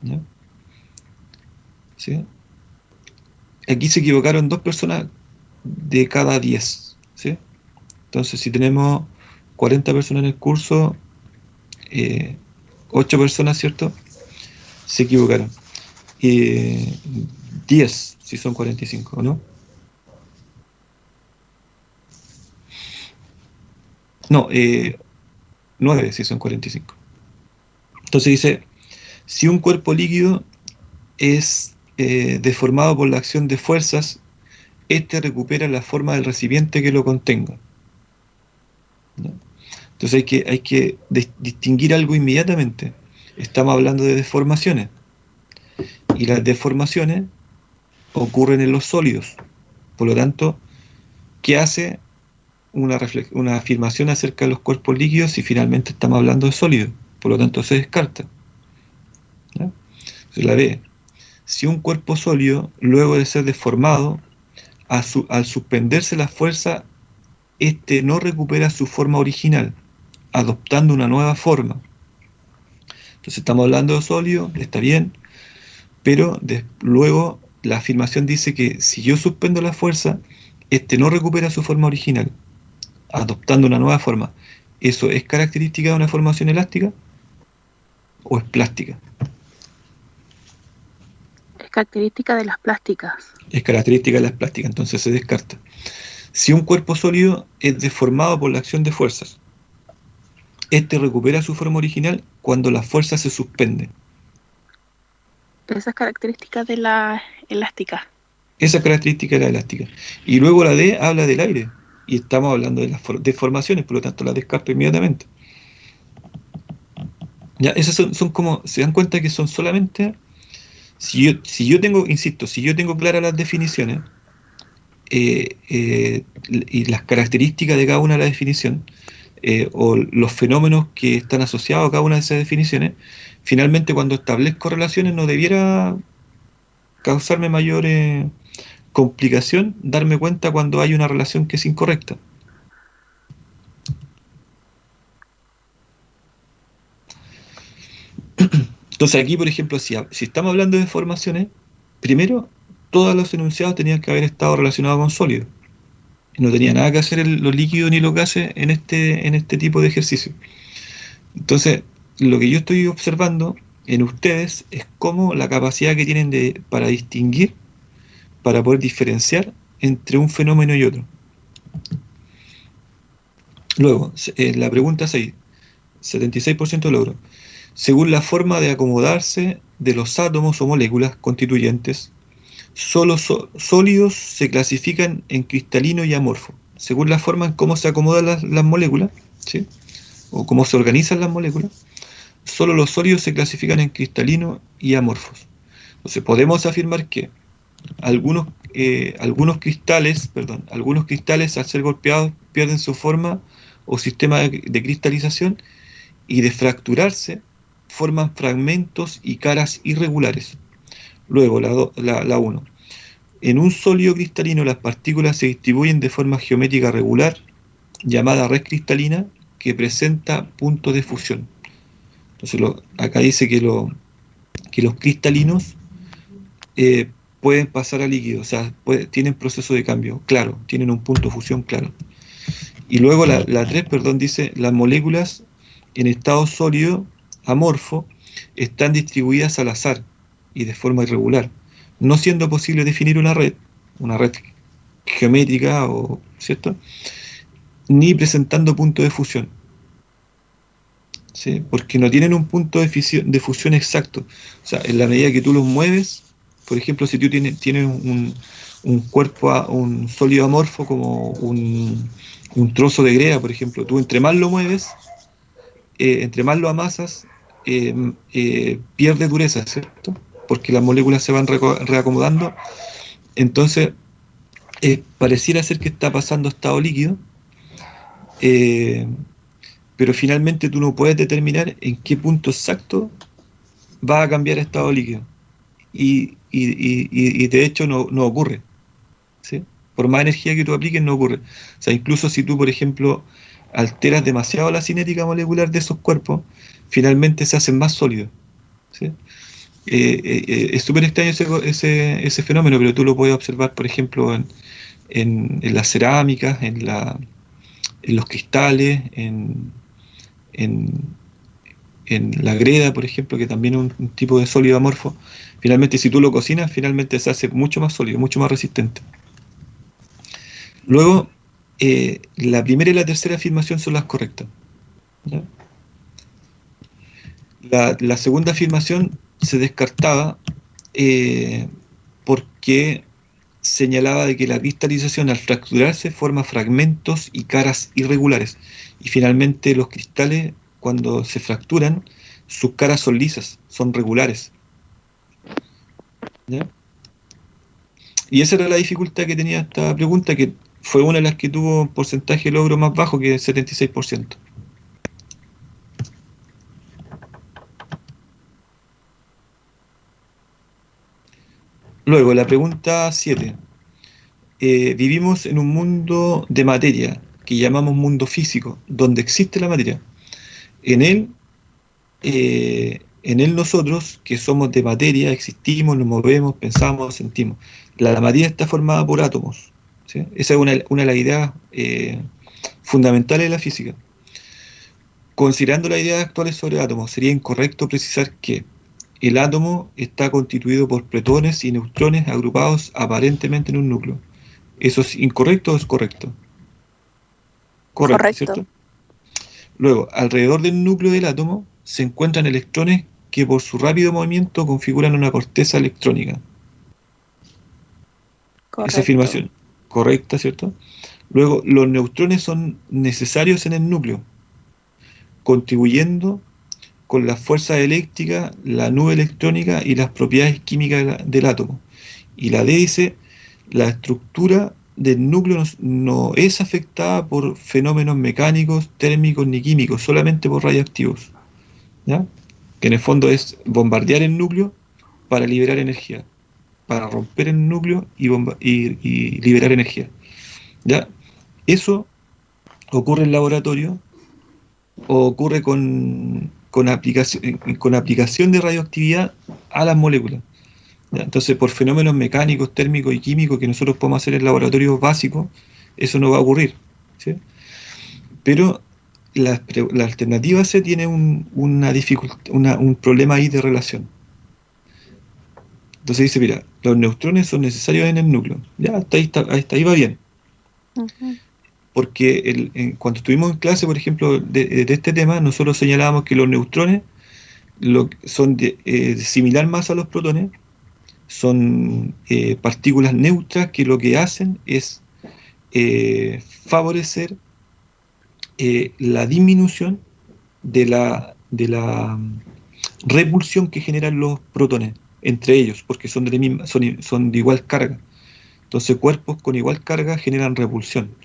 Speaker 1: ¿ya? ¿Sí? Aquí se equivocaron 2 personas de cada 10, ¿sí? Entonces, si tenemos 40 personas en el curso, 8 personas, ¿cierto?, se equivocaron. eh, 10 si son 45, ¿no? No, 9 si son 45. Entonces dice, si un cuerpo líquido es deformado por la acción de fuerzas, este recupera la forma del recipiente que lo contenga, ¿no? Entonces hay que distinguir algo inmediatamente. Estamos hablando de deformaciones, y las deformaciones ocurren en los sólidos. Por lo tanto, ¿qué hace una afirmación acerca de los cuerpos líquidos si finalmente estamos hablando de sólidos? Por lo tanto, se descarta, ¿no? Entonces, la B. Si un cuerpo sólido, luego de ser deformado, al suspenderse la fuerza, este no recupera su forma original, adoptando una nueva forma. Entonces estamos hablando de sólido, está bien, pero luego la afirmación dice que si yo suspendo la fuerza, este no recupera su forma original, adoptando una nueva forma. ¿Eso es característica de una formación elástica o es plástica?
Speaker 6: Es característica de las plásticas.
Speaker 1: Es característica de las plásticas, entonces se descarta. Si un cuerpo sólido es deformado por la acción de fuerzas, este recupera su forma original cuando la fuerza se suspende.
Speaker 6: Esa es característica de la elástica.
Speaker 1: Esa característica es la elástica. Y luego la D habla del aire, y estamos hablando de las deformaciones, por lo tanto la descarto inmediatamente. Ya, esas son como, se dan cuenta que son solamente, si yo tengo, insisto, si yo tengo claras las definiciones, y las características de cada una de las definiciones, o los fenómenos que están asociados a cada una de esas definiciones, finalmente cuando establezco relaciones no debiera causarme mayor complicación darme cuenta cuando hay una relación que es incorrecta. Entonces aquí, por ejemplo, si estamos hablando de deformaciones, primero, todos los enunciados tenían que haber estado relacionados con sólidos. No tenía nada que hacer lo líquido ni lo gases en este tipo de ejercicio. Entonces, lo que yo estoy observando en ustedes es cómo la capacidad que tienen para distinguir, para poder diferenciar entre un fenómeno y otro. Luego, la pregunta 6, 76% logro. Según la forma de acomodarse de los átomos o moléculas constituyentes, solo sólidos se clasifican en cristalino y amorfo. Según la forma en cómo se acomodan las moléculas, ¿sí?, o cómo se organizan las moléculas, solo los sólidos se clasifican en cristalino y amorfos. Entonces podemos afirmar que algunos cristales al ser golpeados pierden su forma o sistema de cristalización, y de fracturarse forman fragmentos y caras irregulares. Luego, la 1. En un sólido cristalino las partículas se distribuyen de forma geométrica regular, llamada red cristalina, que presenta puntos de fusión. Entonces acá dice que los cristalinos pueden pasar a líquido, o sea, tienen proceso de cambio, claro, tienen un punto de fusión, claro. Y luego la 3, dice, las moléculas en estado sólido amorfo están distribuidas al azar y de forma irregular, no siendo posible definir una red geométrica, ¿cierto?, ni presentando punto de fusión, ¿sí?, porque no tienen un punto de fusión exacto. O sea, en la medida que tú los mueves, por ejemplo, si tú tienes un cuerpo, un sólido amorfo como un trozo de greda, por ejemplo, tú entre más lo mueves, entre más lo amasas, pierde dureza, ¿cierto?, porque las moléculas se van reacomodando. Entonces, pareciera ser que está pasando a estado líquido, pero finalmente tú no puedes determinar en qué punto exacto va a cambiar a estado líquido, y de hecho no ocurre, ¿sí? Por más energía que tú apliques, no ocurre. O sea, incluso si tú, por ejemplo, alteras demasiado la cinética molecular de esos cuerpos, finalmente se hacen más sólidos, ¿sí? Es súper extraño ese fenómeno, pero tú lo puedes observar, por ejemplo, en las cerámicas, en los cristales, en la greda, por ejemplo, que también es un tipo de sólido amorfo. Finalmente, si tú lo cocinas, finalmente se hace mucho más sólido, mucho más resistente. Luego, la primera y la tercera afirmación son las correctas, ¿ya? La segunda afirmación se descartaba porque señalaba de que la cristalización al fracturarse forma fragmentos y caras irregulares. Y finalmente los cristales, cuando se fracturan, sus caras son lisas, son regulares, ¿ya? Y esa era la dificultad que tenía esta pregunta, que fue una de las que tuvo un porcentaje de logro más bajo, que el 76%. Luego, la pregunta 7. Vivimos en un mundo de materia, que llamamos mundo físico, donde existe la materia. En él nosotros, que somos de materia, existimos, nos movemos, pensamos, sentimos. La materia está formada por átomos, ¿sí? Esa es una de las ideas fundamentales de la física. Considerando las ideas actuales sobre átomos, sería incorrecto precisar que el átomo está constituido por protones y neutrones agrupados aparentemente en un núcleo. ¿Eso es incorrecto o es correcto? Correcto, ¿cierto? Luego, alrededor del núcleo del átomo se encuentran electrones que por su rápido movimiento configuran una corteza electrónica.
Speaker 6: Correcto.
Speaker 1: Esa afirmación correcta, ¿cierto? Luego, los neutrones son necesarios en el núcleo, contribuyendo con las fuerzas eléctricas, la nube electrónica y las propiedades químicas del átomo. Y la D dice, la estructura del núcleo no es afectada por fenómenos mecánicos, térmicos ni químicos, solamente por radioactivos, ¿ya? Que en el fondo es bombardear el núcleo para liberar energía, para romper el núcleo y liberar energía, ¿ya? Eso ocurre en laboratorio o ocurre con aplicación de radioactividad a las moléculas, ¿ya? Entonces, por fenómenos mecánicos, térmicos y químicos que nosotros podemos hacer en laboratorios básicos, eso no va a ocurrir, ¿sí? Pero la alternativa C tiene un problema ahí de relación. Entonces dice, mira, los neutrones son necesarios en el núcleo. Ya, hasta ahí va bien.
Speaker 6: Ujú.
Speaker 1: Porque cuando estuvimos en clase, por ejemplo, de este tema, nosotros señalábamos que los neutrones son de similar masa a los protones, son partículas neutras que lo que hacen es favorecer la disminución de la repulsión que generan los protones entre ellos, porque son son de igual carga. Entonces, cuerpos con igual carga generan repulsión.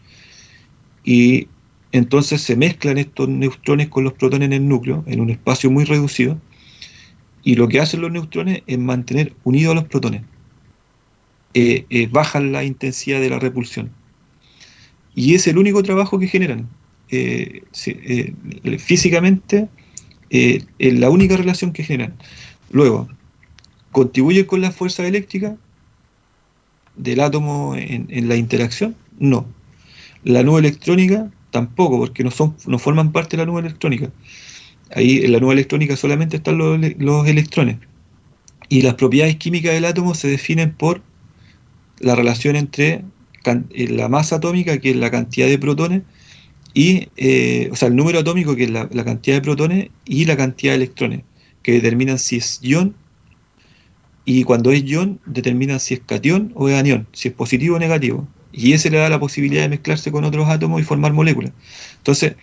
Speaker 1: Y entonces se mezclan estos neutrones con los protones en el núcleo, en un espacio muy reducido, y lo que hacen los neutrones es mantener unidos a los protones. Bajan la intensidad de la repulsión. Y es el único trabajo que generan. Físicamente, es la única relación que generan. Luego, ¿contribuye con la fuerza eléctrica del átomo en la interacción? No. La nube electrónica tampoco, porque no forman parte de la nube electrónica. Ahí en la nube electrónica solamente están los electrones. Y las propiedades químicas del átomo se definen por la relación entre la masa atómica, que es la cantidad de protones, y o sea, el número atómico, que es la cantidad de protones, y la cantidad de electrones, que determinan si es ion, y cuando es ion, determinan si es catión o es anión, si es positivo o negativo. Y ese le da la posibilidad de mezclarse con otros átomos y formar moléculas. Entonces,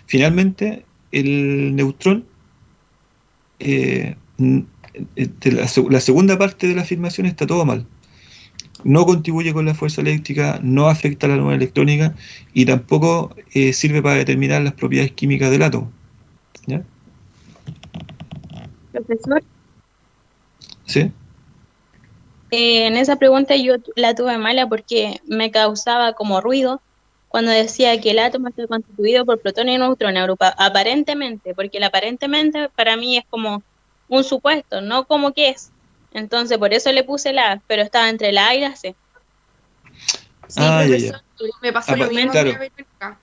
Speaker 1: finalmente, el neutrón, la segunda parte de la afirmación está todo mal. No contribuye con la fuerza eléctrica, no afecta a la nube electrónica y tampoco sirve para determinar las propiedades químicas del átomo, ¿ya?
Speaker 2: Profesor,
Speaker 1: ¿Sí?
Speaker 2: en esa pregunta yo la tuve mala porque me causaba como ruido cuando decía que el átomo está constituido por protones y neutrones, aparentemente, porque el aparentemente para mí es como un supuesto, no como que es. Entonces, por eso le puse la A, pero estaba entre la A y la C.
Speaker 7: Sí,
Speaker 1: Ah, ya,
Speaker 7: profesor,
Speaker 1: ya.
Speaker 7: me pasó lo mismo
Speaker 1: claro.
Speaker 7: que a Verónica.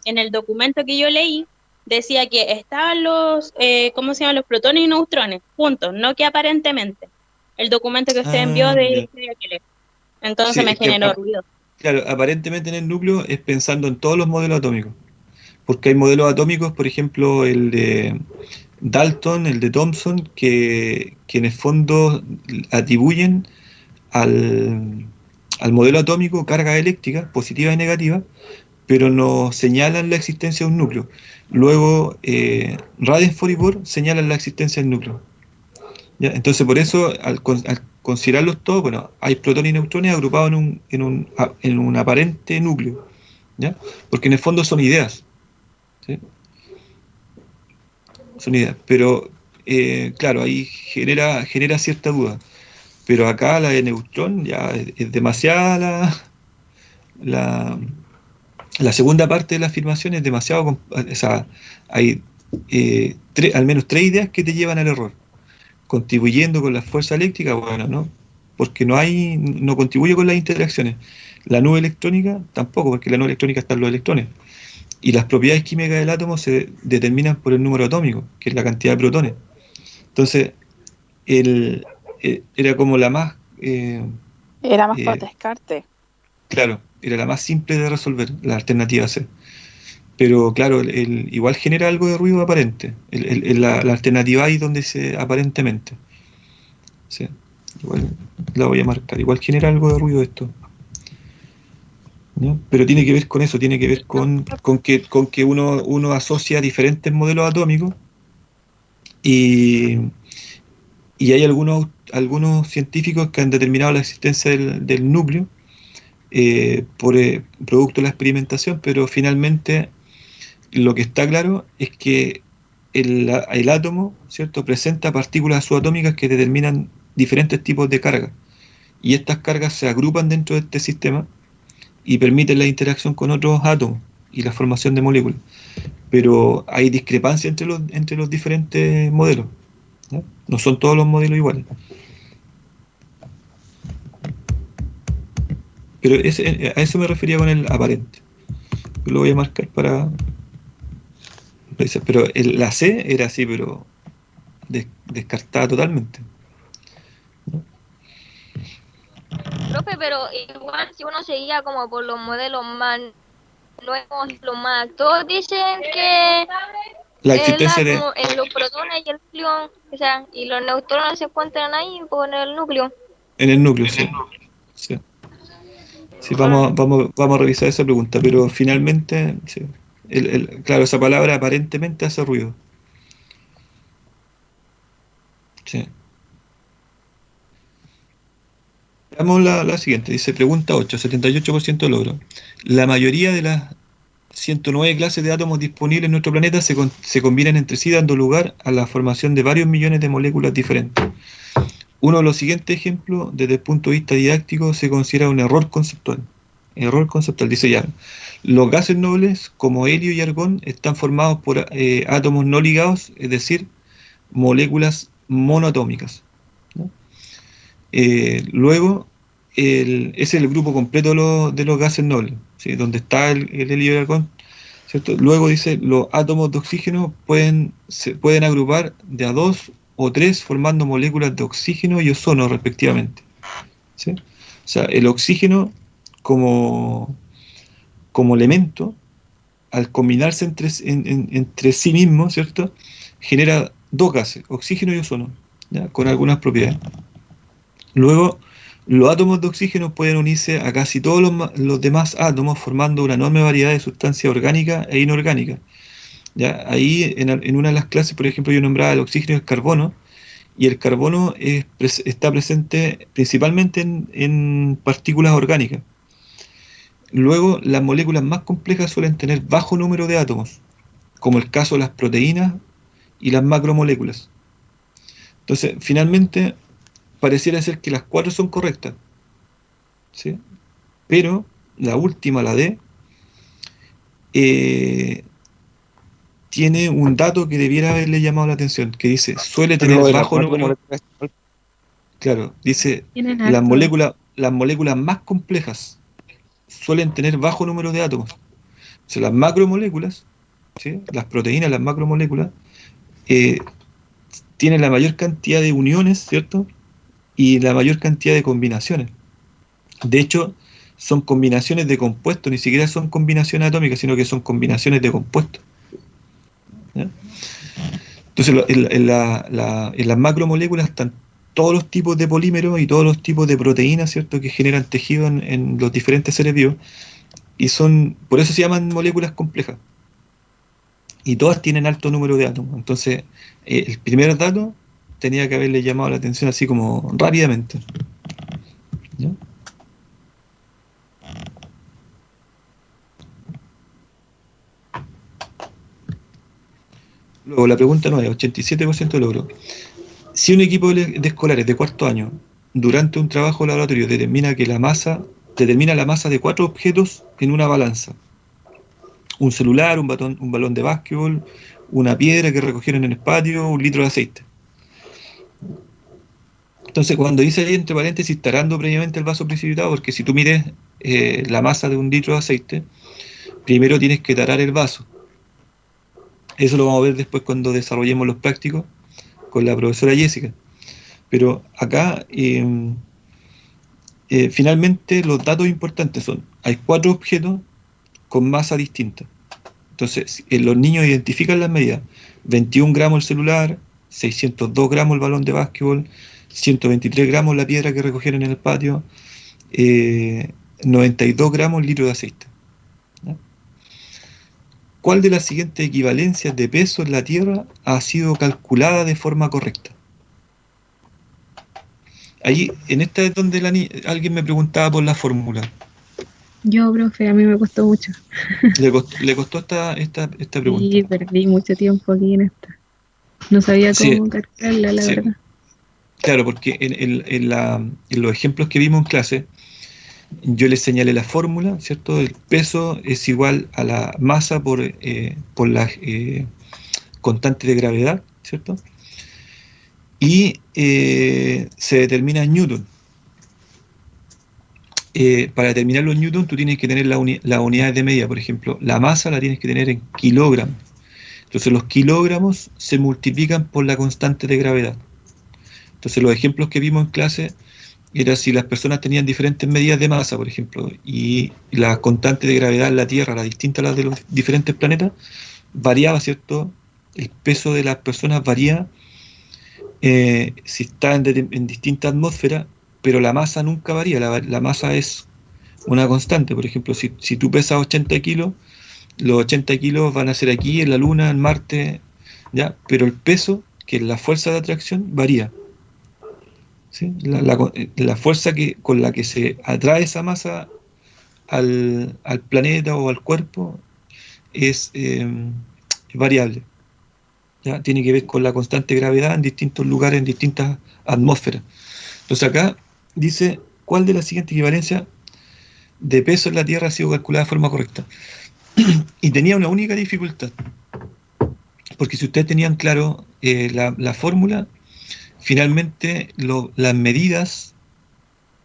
Speaker 2: En el documento que yo leí, decía que estaban los, ¿cómo se llaman? Los protones y neutrones juntos, no que aparentemente. el documento que usted
Speaker 1: Ah,
Speaker 2: envió
Speaker 1: ya.
Speaker 2: de Keller. Entonces
Speaker 1: Sí,
Speaker 2: me
Speaker 1: es que
Speaker 2: generó ruido.
Speaker 1: claro, aparentemente en el núcleo es pensando en todos los modelos atómicos, porque hay modelos atómicos, por ejemplo, el de Dalton, el de Thomson, que en el fondo atribuyen al modelo atómico cargas eléctricas, positivas y negativas, pero no señalan la existencia de un núcleo. Luego, Rutherford y Bohr señalan la existencia del núcleo. ¿Ya? Entonces, por eso, al considerarlos todos, bueno, hay protones y neutrones agrupados en un aparente núcleo, ¿ya? Porque en el fondo son ideas, ¿sí? Son ideas, pero claro, ahí genera cierta duda. Pero acá la de neutrón ya es demasiada la, la segunda parte de la afirmación es demasiado, o sea, hay al menos tres ideas que te llevan al error. Contribuyendo con la fuerza eléctrica, bueno, no, porque no contribuye con las interacciones. La nube electrónica tampoco, porque en la nube electrónica están los electrones. Y las propiedades químicas del átomo se determinan por el número atómico, que es la cantidad de protones. Entonces, era como la más,
Speaker 6: Era más por
Speaker 1: eh,
Speaker 6: descarte.
Speaker 1: claro, era la más simple de resolver, la alternativa C. Pero claro, igual genera algo de ruido aparente. La alternativa ahí donde aparentemente. Sí, igual la voy a marcar. Igual genera algo de ruido esto. ¿No? Pero tiene que ver con eso, tiene que ver con que uno asocia diferentes modelos atómicos y, y hay algunos científicos que han determinado la existencia del núcleo por producto de la experimentación, pero finalmente lo que está claro es que el átomo, ¿cierto?, presenta partículas subatómicas que determinan diferentes tipos de cargas. Y estas cargas se agrupan dentro de este sistema y permiten la interacción con otros átomos y la formación de moléculas. Pero hay discrepancia entre los diferentes modelos, ¿no? No son todos los modelos iguales. Pero a eso me refería con el aparente. Lo voy a marcar para revisar. Pero la C era así, pero descartada totalmente.
Speaker 8: Profe, pero igual si uno seguía como por los modelos más nuevos, los más, todos dicen que
Speaker 1: La existencia de...
Speaker 8: como en los protones y el núcleo, o sea, y los neutrones se encuentran ahí por el núcleo.
Speaker 1: En el núcleo, sí. Sí, sí, vamos a revisar esa pregunta, pero finalmente, sí. Claro, esa palabra aparentemente hace ruido. Sí. Veamos la siguiente. Dice, pregunta 8, 78% de logro. La mayoría de las 109 clases de átomos disponibles en nuestro planeta se combinan entre sí, dando lugar a la formación de varios millones de moléculas diferentes. Uno de los siguientes ejemplos, desde el punto de vista didáctico, se considera un error conceptual. Error conceptual, dice ya. Los gases nobles, como helio y argón, están formados por átomos no ligados, es decir, moléculas monoatómicas, ¿no? Luego, ese es el grupo completo de los gases nobles, ¿sí? Donde está el helio y el argón, ¿cierto? Luego dice, los átomos de oxígeno se pueden agrupar de a dos o tres formando moléculas de oxígeno y ozono respectivamente, ¿sí? O sea, el oxígeno como elemento, al combinarse entre sí mismo, ¿cierto?, genera dos gases, oxígeno y ozono, ¿ya?, con algunas propiedades. Luego, los átomos de oxígeno pueden unirse a casi todos los demás átomos formando una enorme variedad de sustancias orgánicas e inorgánicas. ¿Ya? Ahí, en una de las clases, por ejemplo, yo nombraba el oxígeno y el carbono, y el carbono está presente principalmente en partículas orgánicas. Luego, las moléculas más complejas suelen tener bajo número de átomos, como el caso de las proteínas y las macromoléculas. Entonces, finalmente, pareciera ser que las cuatro son correctas, ¿sí? Pero la última, la D, tiene un dato que debiera haberle llamado la atención, que dice, suele tener
Speaker 5: Lo de las
Speaker 1: bajo número...
Speaker 5: macromoléculas.
Speaker 1: Claro, dice,
Speaker 3: Tienen
Speaker 1: las
Speaker 3: harto.
Speaker 1: moléculas más complejas suelen tener bajo número de átomos. O sea, las macromoléculas, ¿sí?, las proteínas, las macromoléculas, tienen la mayor cantidad de uniones, ¿cierto?, y la mayor cantidad de combinaciones. De hecho, son combinaciones de compuestos, ni siquiera son combinaciones atómicas, sino que son combinaciones de compuestos. ¿Ya? Entonces, en las macromoléculas están todos los tipos de polímeros y todos los tipos de proteínas, ¿cierto?, que generan tejido en los diferentes seres vivos, y por eso se llaman moléculas complejas. Y todas tienen alto número de átomos. Entonces, el primer dato tenía que haberle llamado la atención así como rápidamente. ¿Ya? Luego, la pregunta 9, 87% de logro. Si un equipo de escolares de cuarto año, durante un trabajo laboratorio, determina la masa de 4 objetos en una balanza: un celular, un balón de básquetbol, una piedra que recogieron en el patio, un litro de aceite. Entonces, cuando dice ahí entre paréntesis, tarando previamente el vaso precipitado, porque si tú mides la masa de un litro de aceite, primero tienes que tarar el vaso. Eso lo vamos a ver después cuando desarrollemos los prácticos con la profesora Jessica. Pero acá, finalmente, los datos importantes son: hay 4 objetos con masa distinta. Entonces, los niños identifican las medidas: 21 gramos el celular, 602 gramos el balón de básquetbol, 123 gramos la piedra que recogieron en el patio, 92 gramos el litro de aceite. ¿Ya? ¿Cuál de las siguientes equivalencias de peso en la Tierra ha sido calculada de forma correcta? Allí, en esta es donde alguien me preguntaba por la fórmula.
Speaker 3: Yo, profe, a mí me costó mucho.
Speaker 1: ¿Le costó esta pregunta?
Speaker 3: Sí, perdí mucho tiempo aquí en esta. No sabía cómo calcularla, la verdad.
Speaker 1: Claro, porque en los ejemplos que vimos en clase, yo les señalé la fórmula, ¿cierto? El peso es igual a la masa por la constante de gravedad, ¿cierto? Y se determina en Newton. Para determinar los Newton, tú tienes que tener las unidades de medida. Por ejemplo, la masa la tienes que tener en kilogramos. Entonces, los kilogramos se multiplican por la constante de gravedad. Entonces, los ejemplos que vimos en clase era si las personas tenían diferentes medidas de masa, por ejemplo, y la constante de gravedad en la Tierra era distinta a la de los diferentes planetas, variaba, ¿cierto? El peso de las personas varía si está en distintas atmósferas, pero la masa nunca varía. La masa es una constante. Por ejemplo, si tú pesas 80 kilos, los 80 kilos van a ser aquí, en la Luna, en Marte, ¿ya? Pero el peso, que es la fuerza de atracción, varía. ¿Sí? La fuerza con la que se atrae esa masa al planeta o al cuerpo es variable. ¿Ya? Tiene que ver con la constante gravedad en distintos lugares, en distintas atmósferas. Entonces acá dice: ¿cuál de las siguientes equivalencias de peso en la Tierra ha sido calculada de forma correcta? Y tenía una única dificultad, porque si ustedes tenían claro la fórmula, finalmente las medidas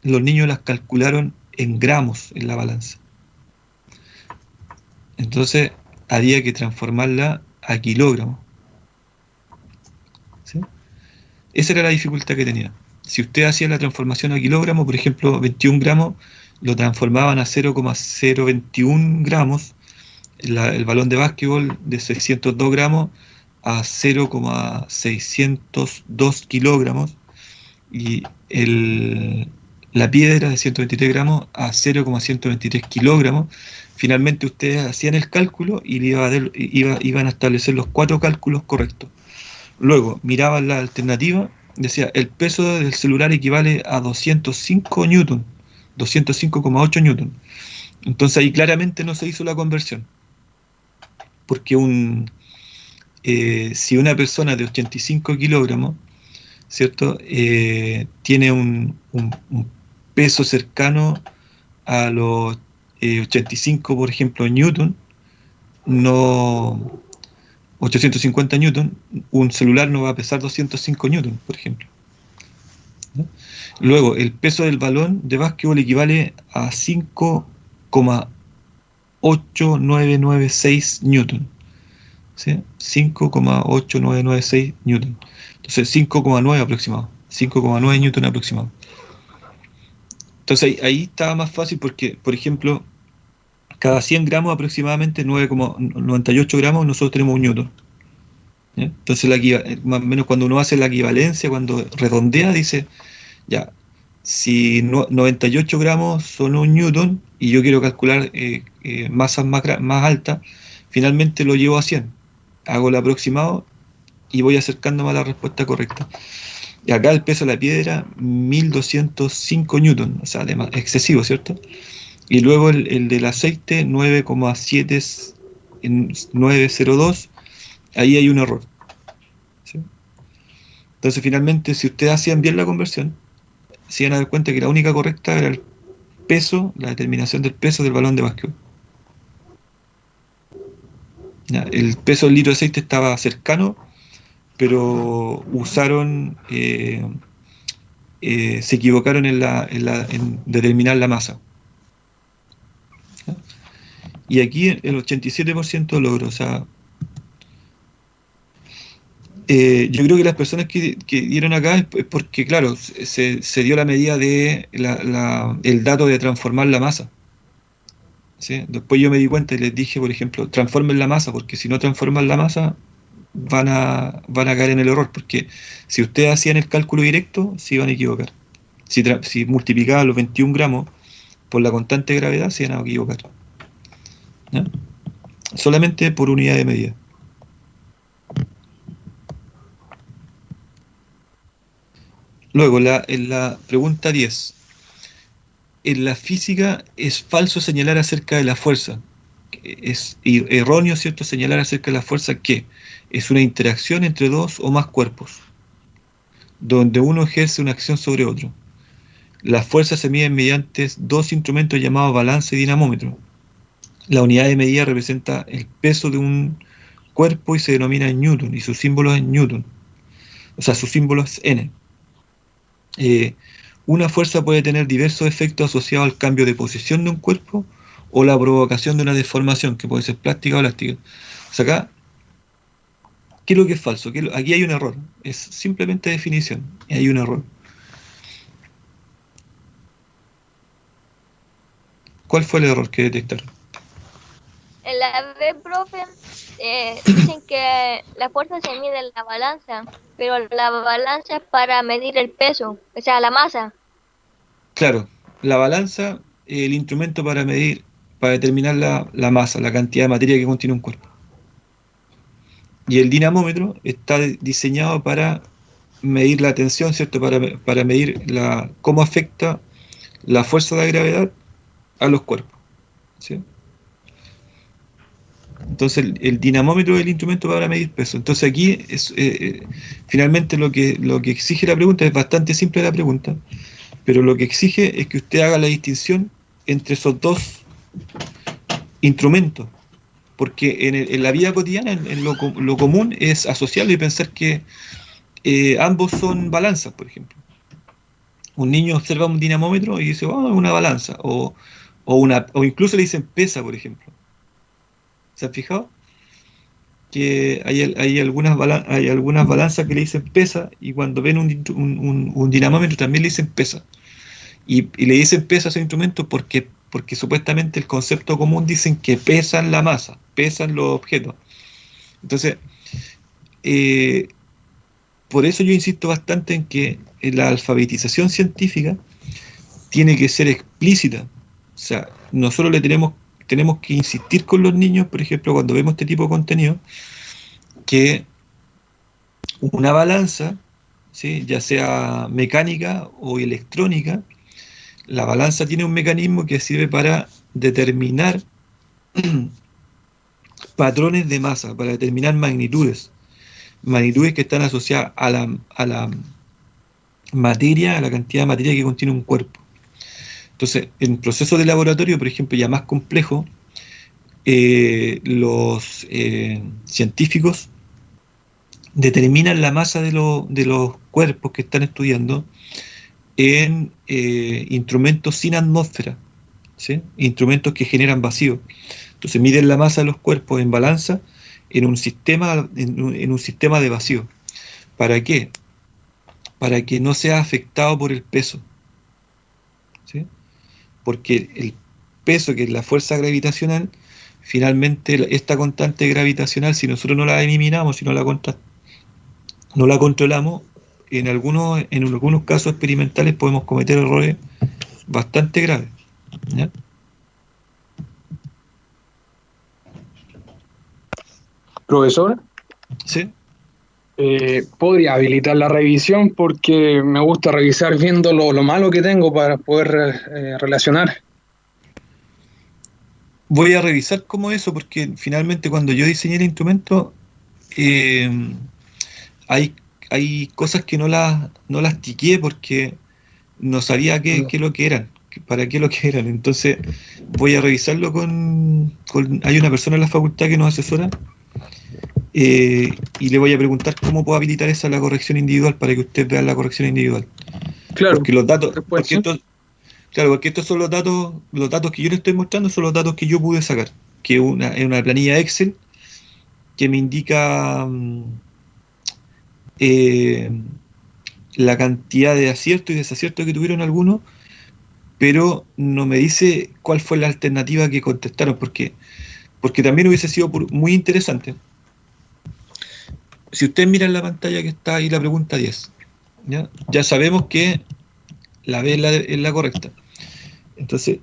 Speaker 1: los niños las calcularon en gramos en la balanza. Entonces había que transformarla a kilogramos. ¿Sí? Esa era la dificultad que tenía. Si usted hacía la transformación a kilogramos, por ejemplo, 21 gramos, lo transformaban a 0,021 gramos, el balón de básquetbol de 602 gramos a 0,602 kilogramos, y la piedra de 123 gramos a 0,123 kilogramos. Finalmente ustedes hacían el cálculo y iban a establecer los 4 cálculos correctos. Luego miraban la alternativa, decía: el peso del celular equivale a 205 newton, 205,8 newton. Entonces ahí claramente no se hizo la conversión, porque si una persona de 85 kilogramos, ¿cierto? Tiene un peso cercano a los 85, por ejemplo, newton, no 850 newton, un celular no va a pesar 205 newton, por ejemplo. ¿No? Luego, el peso del balón de básquetbol equivale a 5,8996 newton. ¿Sí? 5,8996 newton. Entonces 5,9 aproximado. 5,9 newton aproximado. Entonces ahí estaba más fácil porque, por ejemplo, cada 100 gramos aproximadamente 9,98 gramos nosotros tenemos un newton. ¿Ya? Entonces más o menos cuando uno hace la equivalencia, cuando redondea, dice, ya, si 98 gramos son un newton y yo quiero calcular masas más altas, finalmente lo llevo a 100. Hago el aproximado y voy acercándome a la respuesta correcta. Y acá el peso de la piedra, 1205 newton, o sea, excesivo, ¿cierto? Y luego el del aceite, 9,7902, ahí hay un error. ¿Sí? Entonces, finalmente, si ustedes hacían bien la conversión, se iban a dar cuenta que la única correcta era el peso, la determinación del peso del balón de básquetbol. Ya, el peso del litro de aceite estaba cercano, pero usaron, se equivocaron en determinar la masa. ¿Ya? Y aquí el 87% logró, o sea, yo creo que las personas que dieron acá es porque, claro, se dio la medida de el dato de transformar la masa. ¿Sí? Después yo me di cuenta y les dije, por ejemplo, transformen la masa, porque si no transforman la masa, van a caer en el error, porque si ustedes hacían el cálculo directo, se iban a equivocar. Si multiplicaban los 21 gramos por la constante de gravedad, se iban a equivocar. ¿Ya? Solamente por unidad de medida. Luego, en la pregunta 10. En la física es falso señalar acerca de la fuerza. Es erróneo, ¿cierto?, señalar acerca de la fuerza que es una interacción entre dos o más cuerpos, donde uno ejerce una acción sobre otro. Las fuerzas se miden mediante dos instrumentos llamados balanza y dinamómetro. La unidad de medida representa el peso de un cuerpo y se denomina en newton, y su símbolo es newton. O sea, su símbolo es n. Una fuerza puede tener diversos efectos asociados al cambio de posición de un cuerpo o la provocación de una deformación, que puede ser plástica o elástica. O sea, acá, ¿qué es lo que es falso? Aquí hay un error. Es simplemente definición, y hay un error. ¿Cuál fue el error que detectaron?
Speaker 8: En la B, profe, dicen que la fuerza se mide en la balanza, pero la balanza es para medir el peso, o sea, la masa.
Speaker 1: Claro, la balanza es el instrumento para medir, para determinar la masa, la cantidad de materia que contiene un cuerpo. Y el dinamómetro está diseñado para medir la tensión, ¿cierto? Para medir cómo afecta la fuerza de gravedad a los cuerpos, ¿sí? Entonces el dinamómetro es el instrumento para medir peso. Entonces aquí finalmente lo que exige la pregunta es bastante simple la pregunta, pero lo que exige es que usted haga la distinción entre esos dos instrumentos, porque en la vida cotidiana, en lo común es asociarlo y pensar que ambos son balanzas, por ejemplo. Un niño observa un dinamómetro y dice, oh, es una balanza, o incluso le dicen pesa, por ejemplo. ¿Se han fijado? Que hay algunas balanzas que le dicen pesa, y cuando ven un dinamómetro también le dicen pesa. Y le dicen pesa a ese instrumento porque supuestamente el concepto común dicen que pesan la masa, pesan los objetos. Entonces, por eso yo insisto bastante en que la alfabetización científica tiene que ser explícita. O sea, nosotros tenemos que insistir con los niños, por ejemplo, cuando vemos este tipo de contenido, que una balanza, ¿sí?, ya sea mecánica o electrónica, la balanza tiene un mecanismo que sirve para determinar patrones de masa, para determinar magnitudes que están asociadas a la materia, a la cantidad de materia que contiene un cuerpo. Entonces, en procesos de laboratorio, por ejemplo, ya más complejo, los científicos determinan la masa de los cuerpos que están estudiando en instrumentos sin atmósfera, ¿sí?, instrumentos que generan vacío. Entonces miden la masa de los cuerpos en balanza en un sistema de vacío. ¿Para qué? para que no sea afectado por el peso, ¿sí? Porque el peso, que es la fuerza gravitacional, finalmente esta constante gravitacional, si nosotros no la eliminamos, si no la controlamos, en algunos casos experimentales podemos cometer errores bastante graves, ¿ya?
Speaker 9: Profesor,
Speaker 1: ¿Sí?
Speaker 9: ¿podría habilitar la revisión? Porque me gusta revisar viendo lo malo que tengo para poder relacionar.
Speaker 1: Voy a revisar cómo eso, porque finalmente cuando yo diseñé el instrumento, eh, hay cosas que no las tiqué porque no sabía qué lo que eran, para qué lo que eran. Entonces voy a revisarlo hay una persona en la facultad que nos asesora, y le voy a preguntar cómo puedo habilitar esa la corrección individual para que usted vea la corrección individual.
Speaker 9: Claro.
Speaker 1: Porque los datos, porque estos son los datos que yo le estoy mostrando son los datos que yo pude sacar, que es una planilla Excel que me indica la cantidad de aciertos y desaciertos que tuvieron algunos, pero no me dice cuál fue la alternativa que contestaron, porque también hubiese sido muy interesante. Si ustedes miran la pantalla que está ahí, la pregunta 10, ya sabemos que la B es la correcta. Entonces,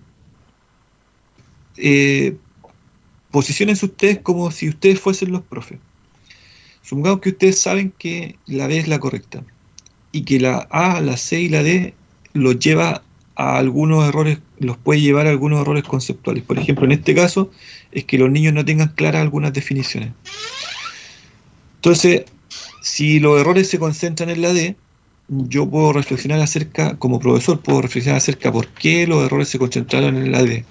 Speaker 1: posiciónense ustedes como si ustedes fuesen los profes. Supongamos que ustedes saben que la B es la correcta y que la A, la C y la D los lleva a algunos errores, los puede llevar a algunos errores conceptuales. Por ejemplo, en este caso, es que los niños no tengan claras algunas definiciones. Entonces, si los errores se concentran en la D, yo puedo reflexionar como profesor, puedo reflexionar acerca de por qué los errores se concentraron en la D.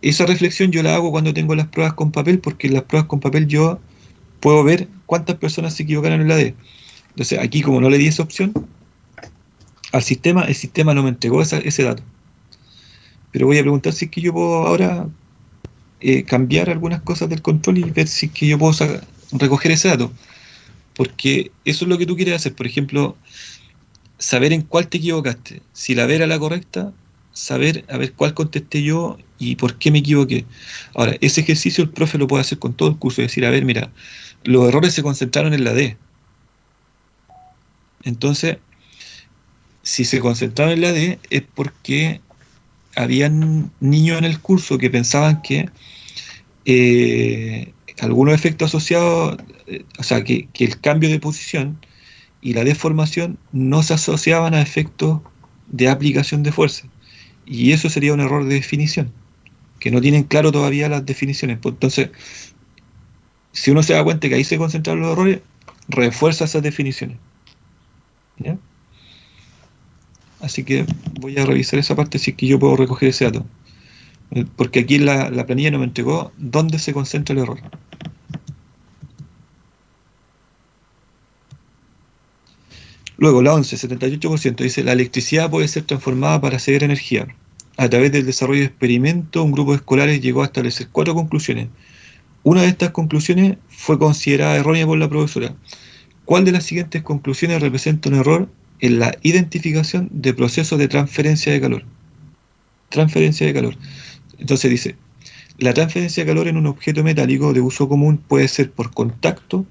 Speaker 1: Esa reflexión yo la hago cuando tengo las pruebas con papel, porque en las pruebas con papel yo puedo ver cuántas personas se equivocaron en la D. Entonces, aquí como no le di esa opción al sistema, el sistema no me entregó ese dato. Pero voy a preguntar si es que yo puedo ahora cambiar algunas cosas del control y ver si es que yo puedo recoger ese dato. Porque eso es lo que tú quieres hacer. Por ejemplo, saber en cuál te equivocaste. Si la B era la correcta, saber a ver cuál contesté yo y por qué me equivoqué. Ahora, ese ejercicio el profe lo puede hacer con todo el curso. Es decir, a ver, mira, los errores se concentraron en la D. Entonces, si se concentraron en la D es porque habían niños en el curso que pensaban que algunos efectos asociados, o sea, que el cambio de posición y la deformación no se asociaban a efectos de aplicación de fuerza. Y eso sería un error de definición, que no tienen claro todavía las definiciones. Pues entonces, si uno se da cuenta que ahí se concentran los errores, refuerza esas definiciones. ¿Ya? Así que voy a revisar esa parte si es que yo puedo recoger ese dato. Porque aquí la planilla no me entregó dónde se concentra el error. Luego, la 11, 78%, dice, la electricidad puede ser transformada para hacer energía. A través del desarrollo de experimentos, un grupo de escolares llegó a establecer 4 conclusiones. Una de estas conclusiones fue considerada errónea por la profesora. ¿Cuál de las siguientes conclusiones representa un error en la identificación de procesos de transferencia de calor? Transferencia de calor. Entonces dice, la transferencia de calor en un objeto metálico de uso común puede ser por contacto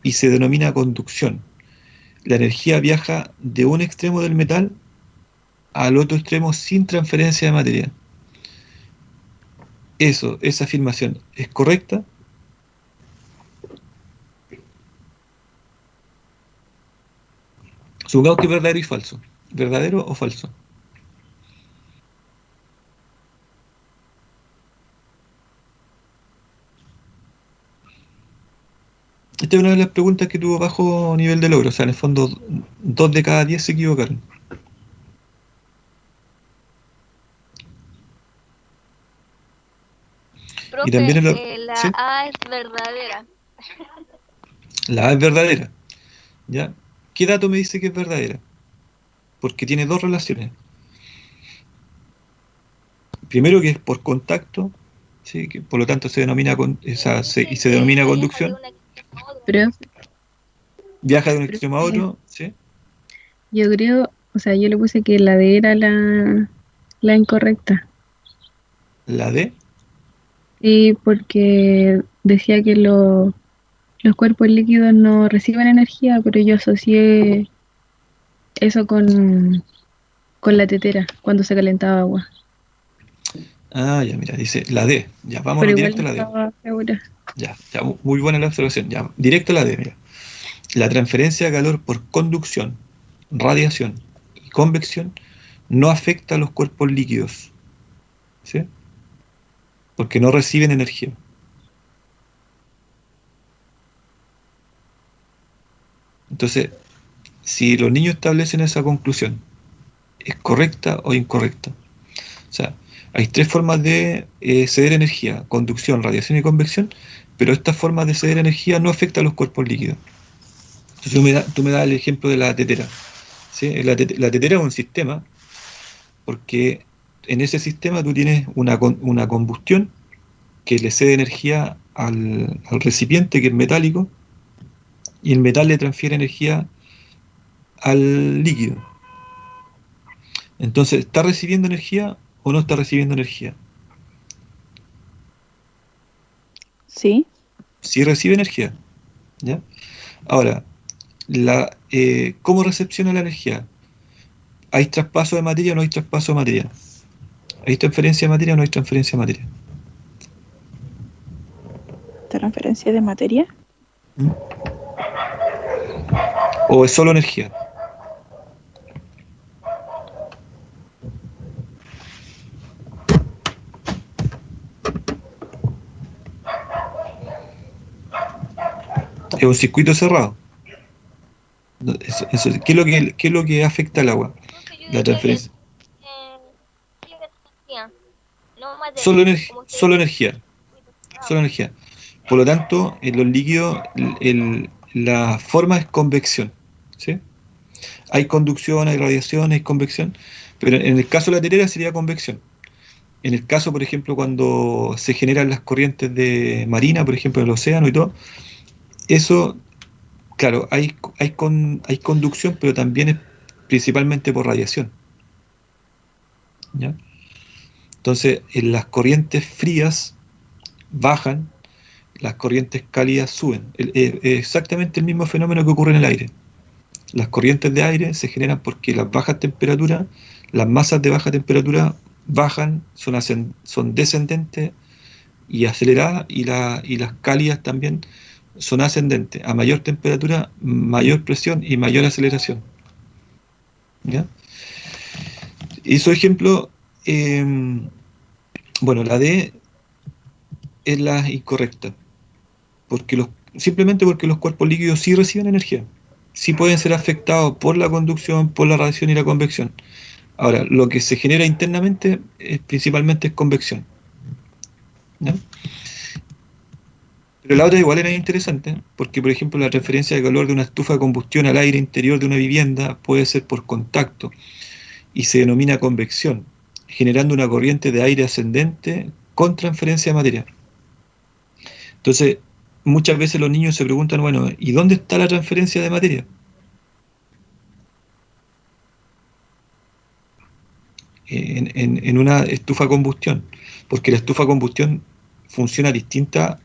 Speaker 1: y se denomina conducción. La energía viaja de un extremo del metal al otro extremo sin transferencia de materia. Esa afirmación es correcta. Supongamos que es verdadero y falso. ¿Verdadero o falso? Esta es una de las preguntas que tuvo bajo nivel de logro. O sea, en el fondo, 2 de cada 10 se equivocaron.
Speaker 8: Profe,
Speaker 1: Y también
Speaker 8: la
Speaker 1: ¿sí?
Speaker 8: A es verdadera.
Speaker 1: La A es verdadera. ¿Ya? ¿Qué dato me dice que es verdadera? Porque tiene 2 relaciones. Primero que es por contacto, ¿sí? Que por lo tanto se denomina y se denomina conducción.
Speaker 3: Pero
Speaker 1: Viaja de un extremo a otro, ¿sí?
Speaker 3: Yo creo, o sea, yo le puse que la D era la incorrecta.
Speaker 1: ¿La D?
Speaker 3: Y porque decía que los cuerpos líquidos no reciben energía, pero yo asocié eso con la tetera, cuando se calentaba agua.
Speaker 1: Ah, ya, mira, dice la D. Ya,
Speaker 3: Pero
Speaker 1: vámonos
Speaker 3: igual
Speaker 1: directo
Speaker 3: no
Speaker 1: a la D.
Speaker 3: estaba segura.
Speaker 1: Ya, ya, muy buena la observación. Ya, directo a la D, mira. La transferencia de calor por conducción, radiación y convección no afecta a los cuerpos líquidos, ¿sí? Porque no reciben energía. Entonces, si los niños establecen esa conclusión, ¿es correcta o incorrecta? O sea, hay tres formas de ceder energía: conducción, radiación y convección, pero estas formas de ceder energía no afectan a los cuerpos líquidos. Entonces tú me das el ejemplo de la tetera, ¿sí? La tetera es un sistema, porque en ese sistema tú tienes una combustión que le cede energía al recipiente, que es metálico, y el metal le transfiere energía al líquido. Entonces, ¿está recibiendo energía o no está recibiendo energía?
Speaker 6: Sí.
Speaker 1: Sí recibe energía, ¿ya? Ahora, ¿cómo recepciona la energía? ¿Hay traspaso de materia o no hay traspaso de materia? ¿Hay transferencia de materia o no hay transferencia de materia?
Speaker 6: Transferencia de materia.
Speaker 1: ¿Mm? ¿O es solo energía? Es un circuito cerrado. ¿Qué es lo que afecta al agua?
Speaker 8: Profe, yo
Speaker 1: La
Speaker 8: diría que
Speaker 1: transferencia.
Speaker 8: sí, energía, no materia,
Speaker 1: Solo,
Speaker 8: como usted
Speaker 1: solo
Speaker 8: dice.
Speaker 1: energía. Solo energía. Por lo tanto, en los líquidos, la forma es convección, ¿sí? Hay conducción, hay radiación, hay convección, pero en el caso de la tetera sería convección. En el caso, por ejemplo, cuando se generan las corrientes de marina, por ejemplo, en el océano y todo, eso, claro, hay conducción, pero también es principalmente por radiación, ¿ya? Entonces, en las corrientes frías bajan, las corrientes cálidas suben. Exactamente el mismo fenómeno que ocurre en el aire. Las corrientes de aire se generan porque las bajas temperaturas, las masas de baja temperatura bajan, son descendentes y aceleradas, y las cálidas también son ascendentes. A mayor temperatura, mayor presión y mayor aceleración, ¿ya? Hizo ejemplo, bueno, la D es la incorrecta, simplemente porque los cuerpos líquidos sí reciben energía, sí pueden ser afectados por la conducción, por la radiación y la convección. Ahora, lo que se genera internamente principalmente es convección, ¿ya? Pero la otra igual era interesante, porque por ejemplo la transferencia de calor de una estufa de combustión al aire interior de una vivienda puede ser por contacto y se denomina convección, generando una corriente de aire ascendente con transferencia de materia. Entonces, muchas veces los niños se preguntan, bueno, ¿y dónde está la transferencia de materia? En una estufa de combustión, porque la estufa de combustión funciona distinta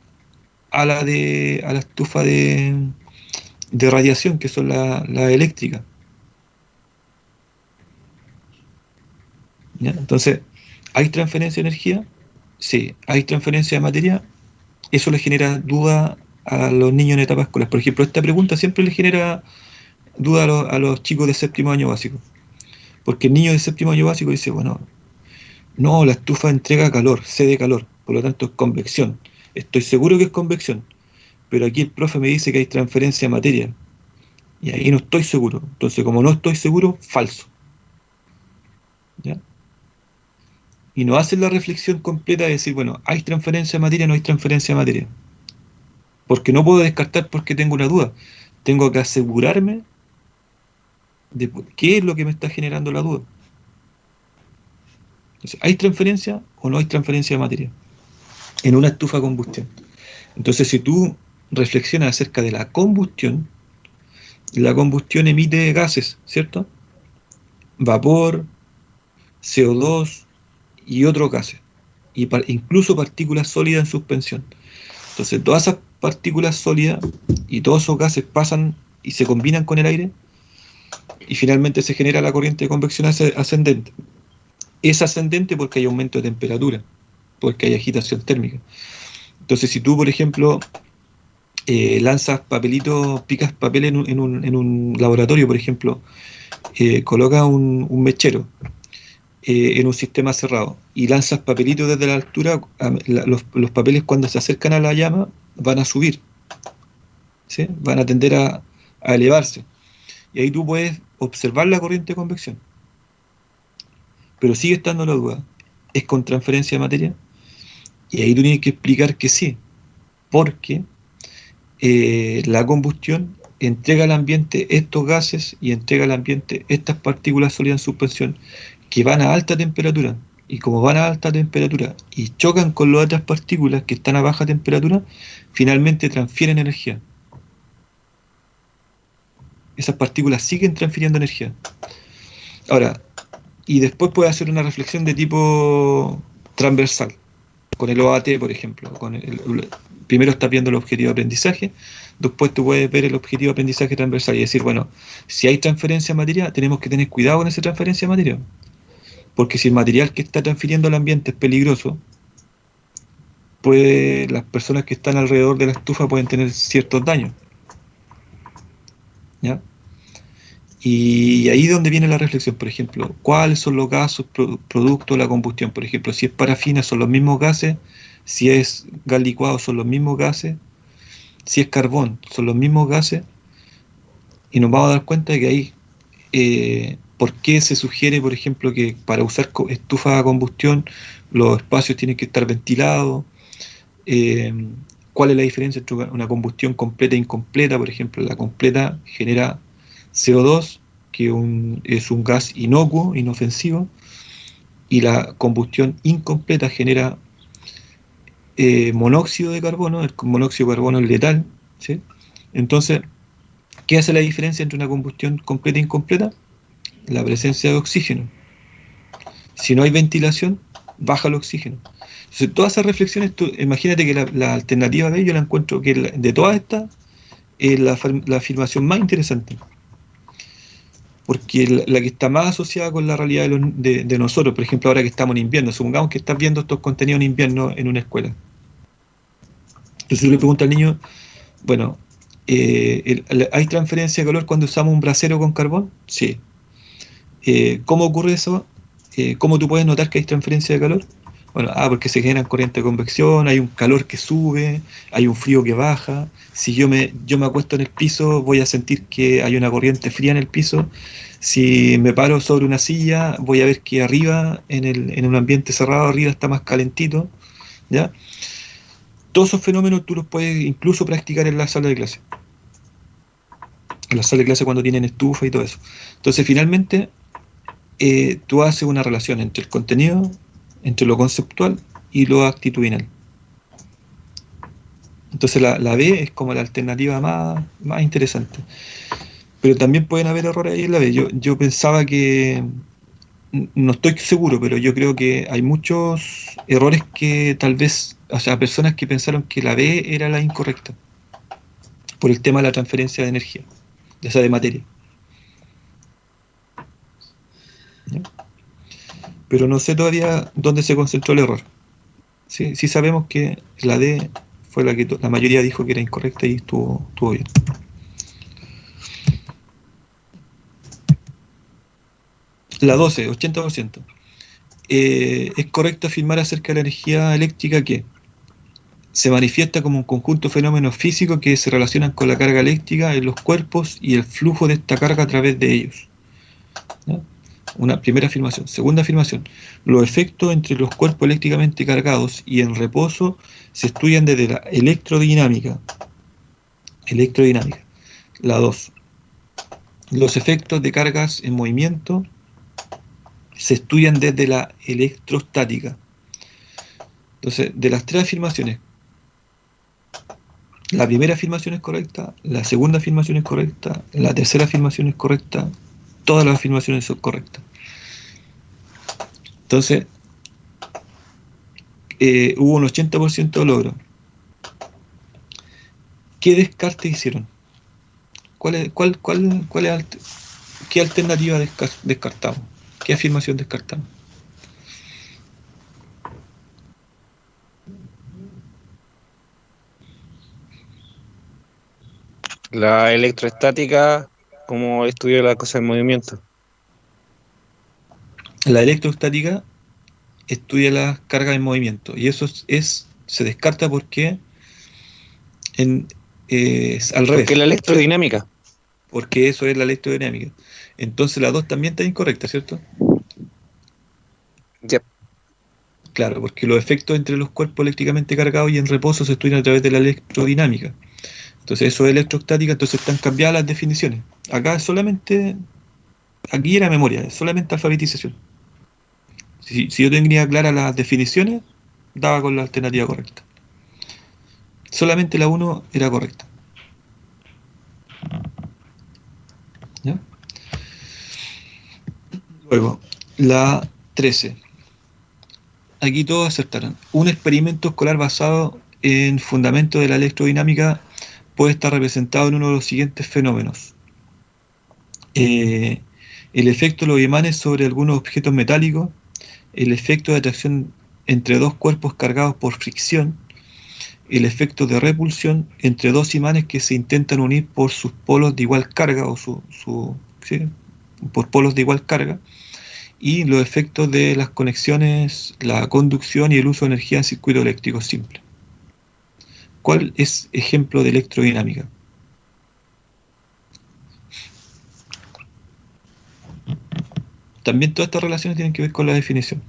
Speaker 1: a la estufa de radiación, que son las eléctricas, ¿ya? Entonces, ¿hay transferencia de energía? Sí. ¿Hay transferencia de materia? Eso le genera duda a los niños en etapas escolares. Por ejemplo, esta pregunta siempre le genera duda a los chicos de séptimo año básico, porque el niño de séptimo año básico dice, bueno, no, la estufa entrega calor, cede calor, por lo tanto es convección. Estoy seguro que es convección, pero aquí el profe me dice que hay transferencia de materia, y ahí no estoy seguro. Entonces, como no estoy seguro, falso, ¿ya? Y no hacen la reflexión completa de decir, bueno, ¿hay transferencia de materia o no hay transferencia de materia? Porque no puedo descartar porque tengo una duda. Tengo que asegurarme de qué es lo que me está generando la duda. Entonces, ¿hay transferencia o no hay transferencia de materia en una estufa de combustión? Entonces, si tú reflexionas acerca de la combustión emite gases, ¿cierto? vapor, CO2 y otros gases, y incluso partículas sólidas en suspensión. Entonces, todas esas partículas sólidas y todos esos gases pasan y se combinan con el aire, y finalmente se genera la corriente de convección ascendente. Es ascendente porque hay aumento de temperatura, porque hay agitación térmica. Entonces, si tú, por ejemplo, lanzas papelitos, picas papel en un laboratorio, por ejemplo, colocas un mechero en un sistema cerrado y lanzas papelitos desde la altura, los papeles cuando se acercan a la llama van a subir, ¿sí? Van a tender a elevarse. Y ahí tú puedes observar la corriente de convección. Pero sigue estando la duda, ¿es con transferencia de materia? Y ahí tú tienes que explicar que sí, porque la combustión entrega al ambiente estos gases y entrega al ambiente estas partículas sólidas en suspensión que van a alta temperatura, y como van a alta temperatura y chocan con las otras partículas que están a baja temperatura, finalmente transfieren energía. Esas partículas siguen transfiriendo energía. Ahora, y después puedes hacer una reflexión de tipo transversal, con el OAT, por ejemplo. Primero estás viendo el objetivo de aprendizaje, después tú puedes ver el objetivo de aprendizaje transversal y decir, bueno, si hay transferencia de materia, tenemos que tener cuidado con esa transferencia de materia. Porque si el material que está transfiriendo al ambiente es peligroso, las personas que están alrededor de la estufa pueden tener ciertos daños. ¿Ya? Y ahí es donde viene la reflexión, por ejemplo, ¿cuáles son los gases producto de la combustión? Por ejemplo, si es parafina son los mismos gases, si es gas licuado son los mismos gases, si es carbón son los mismos gases, y nos vamos a dar cuenta de que ahí, ¿por qué se sugiere, por ejemplo, que para usar estufa a combustión los espacios tienen que estar ventilados? ¿Cuál es la diferencia entre una combustión completa e incompleta? Por ejemplo, la completa genera CO2, que es un gas inocuo, inofensivo, y la combustión incompleta genera monóxido de carbono. El monóxido de carbono es letal, ¿sí? Entonces, ¿qué hace la diferencia entre una combustión completa e incompleta? La presencia de oxígeno. Si no hay ventilación, baja el oxígeno. Entonces, todas esas reflexiones, imagínate que la alternativa B, yo la encuentro que de todas estas es la afirmación más interesante, porque la que está más asociada con la realidad de nosotros. Por ejemplo, ahora que estamos en invierno, supongamos que estás viendo estos contenidos en invierno en una escuela. Entonces yo le pregunto al niño, bueno, ¿hay transferencia de calor cuando usamos un brasero con carbón? Sí. ¿Cómo ocurre eso? ¿Cómo tú puedes notar que hay transferencia de calor? Bueno, porque se generan corrientes de convección, hay un calor que sube, hay un frío que baja. Si yo me acuesto en el piso, voy a sentir que hay una corriente fría en el piso. Si me paro sobre una silla, voy a ver que arriba, en un ambiente cerrado, arriba está más calentito, ¿ya? Todos esos fenómenos tú los puedes incluso practicar en la sala de clase. En la sala de clase cuando tienen estufa y todo eso. Entonces, finalmente, tú haces una relación entre el contenido, entre lo conceptual y lo actitudinal. Entonces la B es como la alternativa más interesante. Pero también pueden haber errores ahí en la B. Yo pensaba que, no estoy seguro, pero yo creo que hay muchos errores que tal vez, o sea, personas que pensaron que la B era la incorrecta, por el tema de la transferencia de energía, ya sea de materia. ¿Ya? Pero no sé todavía dónde se concentró el error. Sí sabemos que la D fue la que la mayoría dijo que era incorrecta y estuvo bien. La 12, 80%. Es correcto afirmar acerca de la energía eléctrica que se manifiesta como un conjunto de fenómenos físicos que se relacionan con la carga eléctrica en los cuerpos y el flujo de esta carga a través de ellos. ¿Ya? Una primera afirmación. Segunda afirmación. Los efectos entre los cuerpos eléctricamente cargados y en reposo se estudian desde la electrodinámica. La 2. Los efectos de cargas en movimiento se estudian desde la electrostática. Entonces, de las tres afirmaciones, la primera afirmación es correcta, la segunda afirmación es correcta, la tercera afirmación es correcta, Todas las afirmaciones son correctas. Entonces, hubo un 80% de logro. ¿Qué descarte hicieron? ¿Qué alternativa descartamos? ¿Qué afirmación descartamos?
Speaker 5: La electroestática, como estudio la cosa del movimiento.
Speaker 1: La electroestática estudia las cargas en movimiento, y eso se descarta porque es al revés.
Speaker 5: Porque la electrodinámica.
Speaker 1: Porque eso es la electrodinámica. Entonces la 2 también está incorrecta, ¿cierto?
Speaker 5: Yep.
Speaker 1: Claro, porque los efectos entre los cuerpos eléctricamente cargados y en reposo se estudian a través de la electrodinámica. Entonces eso es electroestática, entonces están cambiadas las definiciones. Acá solamente, aquí era memoria, es solamente alfabetización. Si yo tenía claras las definiciones, daba con la alternativa correcta. Solamente la 1 era correcta. ¿Ya? Luego, la 13. Aquí todos acertaron. Un experimento escolar basado en fundamentos de la electrodinámica puede estar representado en uno de los siguientes fenómenos. El efecto de los imanes sobre algunos objetos metálicos, el efecto de atracción entre dos cuerpos cargados por fricción, el efecto de repulsión entre dos imanes que se intentan unir por sus polos de igual carga, o ¿sí? Por polos de igual carga, y los efectos de las conexiones, la conducción y el uso de energía en circuito eléctrico simple. ¿Cuál es ejemplo de electrodinámica? También todas estas relaciones tienen que ver con la definición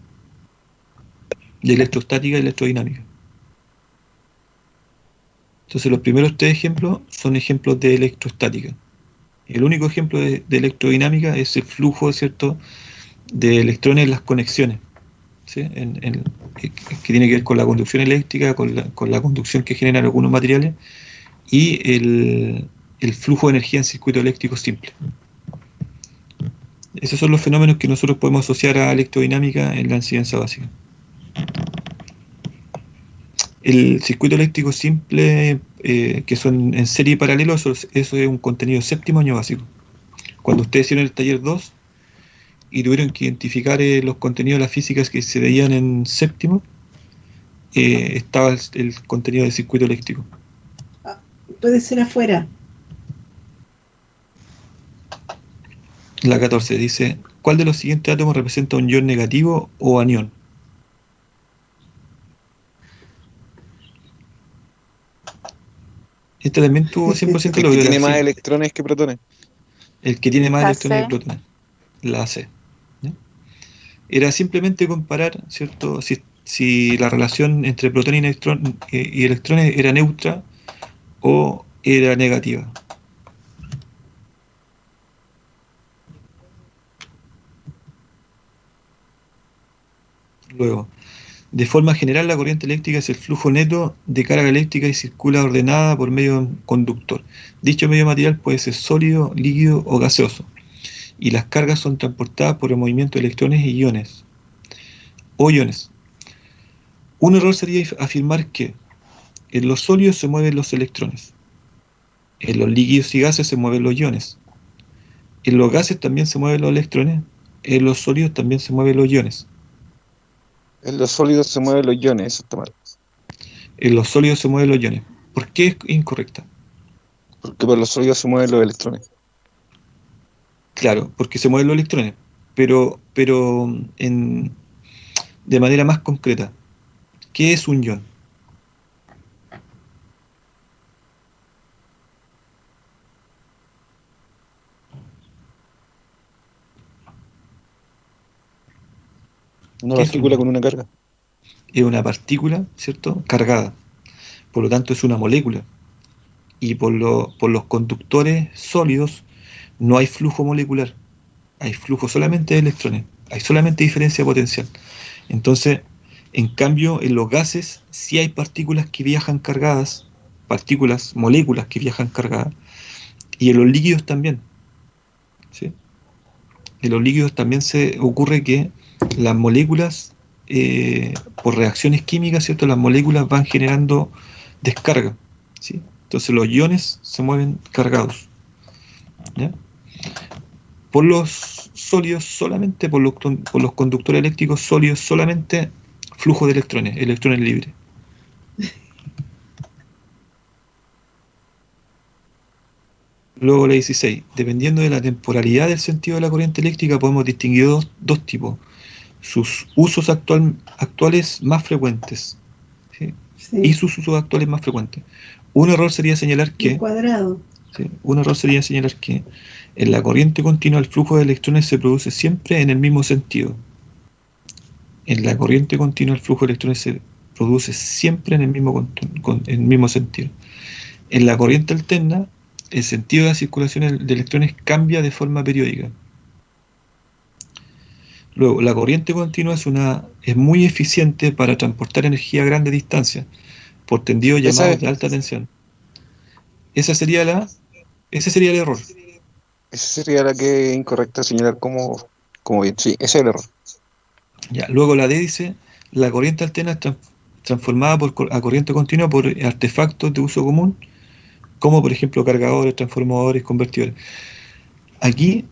Speaker 1: de electrostática y electrodinámica. Entonces los primeros 3 ejemplos son ejemplos de electrostática. El único ejemplo de electrodinámica es el flujo, ¿cierto?, de electrones en las conexiones, ¿sí? Que tiene que ver con la conducción eléctrica, con la conducción que generan algunos materiales, y el flujo de energía en circuito eléctrico simple. Esos son los fenómenos que nosotros podemos asociar a electrodinámica en la enseñanza básica. El circuito eléctrico simple, que son en serie y paralelo, eso es un contenido 7º año básico. Cuando ustedes hicieron el taller 2 y tuvieron que identificar los contenidos de las físicas que se veían en 7º, estaba el contenido del circuito eléctrico.
Speaker 10: Puede ser afuera.
Speaker 1: La 14 dice, ¿cuál de los siguientes átomos representa un ion negativo o anión? Este también tuvo 100%
Speaker 5: El que
Speaker 1: logro.
Speaker 5: tiene más electrones que protones.
Speaker 1: El que tiene más
Speaker 7: La
Speaker 1: electrones
Speaker 7: C.
Speaker 1: que protones. La C. ¿Ya? Era simplemente comparar, ¿cierto?, si la relación entre protón y electrones era neutra o era negativa. Luego, de forma general, la corriente eléctrica es el flujo neto de carga eléctrica y circula ordenada por medio de un conductor. Dicho medio material puede ser sólido, líquido o gaseoso, y las cargas son transportadas por el movimiento de electrones y iones. Un error sería afirmar que en los sólidos se mueven los electrones, en los líquidos y gases se mueven los iones, en los gases también se mueven los electrones, en los sólidos también se mueven los iones.
Speaker 5: En los sólidos se mueven los iones, eso está mal.
Speaker 1: En los sólidos se mueven los iones. ¿Por qué es incorrecta?
Speaker 5: Porque por los sólidos se mueven los electrones.
Speaker 1: Claro, porque se mueven los electrones, pero de manera más concreta, ¿qué es un ion?
Speaker 5: Una
Speaker 1: ¿Qué es
Speaker 5: partícula
Speaker 1: un
Speaker 5: con una carga.
Speaker 1: Es una partícula, ¿cierto?, cargada. Por lo tanto es una molécula. Y por los conductores sólidos no hay flujo molecular. Hay flujo solamente de electrones. Hay solamente diferencia potencial. Entonces, en cambio, en los gases sí hay partículas que viajan cargadas, moléculas que viajan cargadas, y en los líquidos también, ¿sí? en los líquidos también se ocurre que las moléculas, por reacciones químicas, ¿cierto? Las moléculas van generando descarga, ¿sí? Entonces los iones se mueven cargados, ¿ya? Por los sólidos solamente, por los conductores eléctricos sólidos solamente, flujo de electrones libres. Luego la 16. Dependiendo de la temporalidad del sentido de la corriente eléctrica, podemos distinguir dos tipos. Sus usos actuales más frecuentes, ¿sí?
Speaker 10: Sí.
Speaker 1: Y sus usos actuales más frecuentes. Un error sería señalar
Speaker 10: El
Speaker 1: que...
Speaker 10: cuadrado.
Speaker 1: ¿sí? Un error sería señalar que en la corriente continua el flujo de electrones se produce siempre en el mismo sentido. En la corriente continua el flujo de electrones se produce siempre en el mismo sentido. En la corriente alterna, el sentido de la circulación de electrones cambia de forma periódica. Luego, la corriente continua es muy eficiente para transportar energía a grandes distancias por tendidos llamados de alta tensión. Ese sería el error.
Speaker 5: Esa sería la que es incorrecta señalar como bien. Sí, ese es el error.
Speaker 1: Ya, luego la D dice, la corriente alterna es transformada a corriente continua por artefactos de uso común, como por ejemplo cargadores, transformadores, convertidores. Aquí,